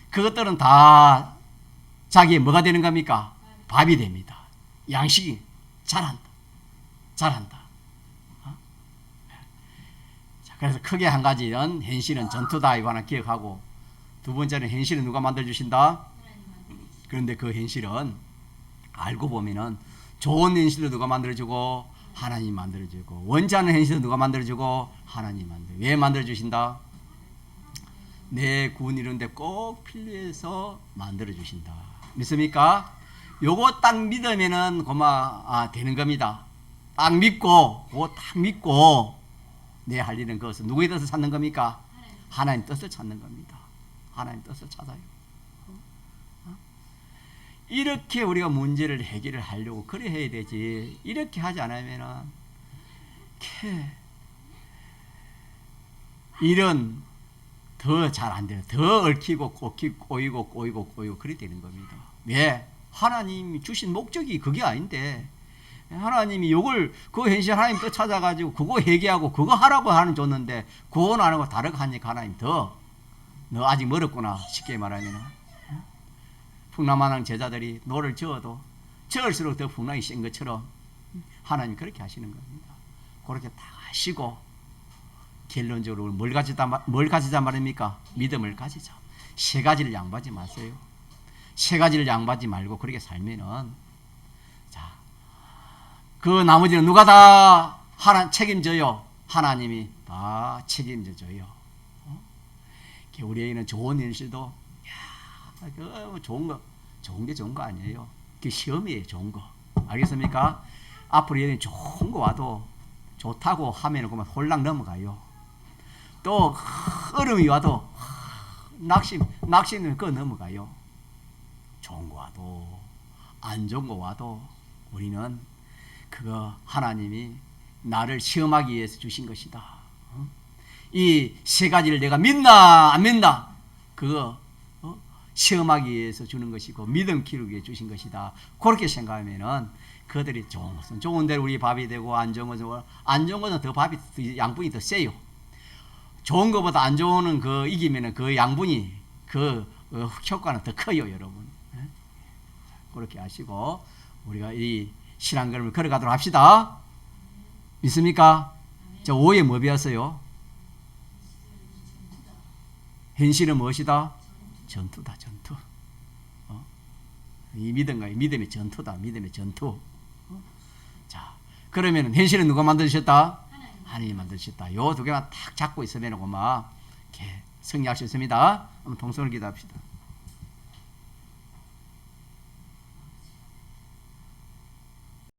그것들은 다 자기의 뭐가 되는 겁니까? 밥이 됩니다. 양식이 잘한다. 그래서 크게 한 가지는 현실은 전투다 이거 하나 기억하고, 두 번째는 현실은 누가 만들어주신다? 그런데 그 현실은 알고 보면은 좋은 현실도 누가 만들어주고 하나님 만들어주고, 원치 않는 현실도 누가 만들어주고 하나님 왜 만들어주신다? 내 구원 이루는데 꼭 필요해서 만들어주신다. 믿습니까? 요거 딱 믿으면은 되는 겁니다. 딱 믿고 그거 딱 믿고 내 할 일은 그것은 누구의 뜻을 찾는 겁니까? 하나님 뜻을 찾는 겁니다. 하나님 뜻을 찾아요. 이렇게 우리가 문제를 해결을 하려고 그래 해야 되지. 이렇게 하지 않으면은 일은 더 잘 안 돼요. 더 얽히고 꼬이고 그래 되는 겁니다. 왜? 하나님이 주신 목적이 그게 아닌데, 하나님이 요걸 그 현실 하나님 또 찾아가지고 그거 회개하고 그거 하라고 하는 줬는데 그건 안 하고 다르게 하니까 하나님 너 아직 멀었구나. 쉽게 말하면 풍랑만한 제자들이 노를 저어도 저을수록 더 풍랑이 센 것처럼 하나님 그렇게 하시는 겁니다. 그렇게 다 하시고 결론적으로 뭘 가지자 말입니까? 믿음을 가지자. 세 가지를 양보하지 마세요. 세 가지를 양보하지 말고 그렇게 살면은, 그 나머지는 누가 다 책임져요? 하나님이 다 책임져줘요. 우리에게는 좋은 현실도 좋은 게 좋은 거 아니에요. 그게 시험이에요. 좋은 거. 알겠습니까? 앞으로 얘는 좋은 거 와도 좋다고 하면 그만 홀랑 넘어가요. 또 얼음이 와도 낙심은 그거 넘어가요. 좋은 거 와도 안 좋은 거 와도 우리는 그거 하나님이 나를 시험하기 위해서 주신 것이다. 이 세 가지를 내가 믿나 안 믿나 그거 시험하기 위해서 주는 것이고 믿음 기르기 위해 주신 것이다. 그렇게 생각하면은 그들이 좋은 것은 좋은 대로 우리 밥이 되고 안 좋은 것은 더 밥이 양분이 더 세요. 좋은 것보다 안 좋은 그 이기면은 그 양분이 그 효과는 더 커요, 여러분. 그렇게 하시고 우리가 이 신앙걸음을 걸어가도록 합시다. 믿습니까? 저 5에 뭐 배웠어요? 현실은 무엇이다? 전투다. 전투. 이 믿음의 전투다. 믿음의 전투. 자, 그러면 현실은 누가 만드셨다? 하나님이 만드셨다. 요 두 개만 딱 잡고 있으면 고마 이렇게 승리할 수 있습니다. 한번 동성을 기도합시다.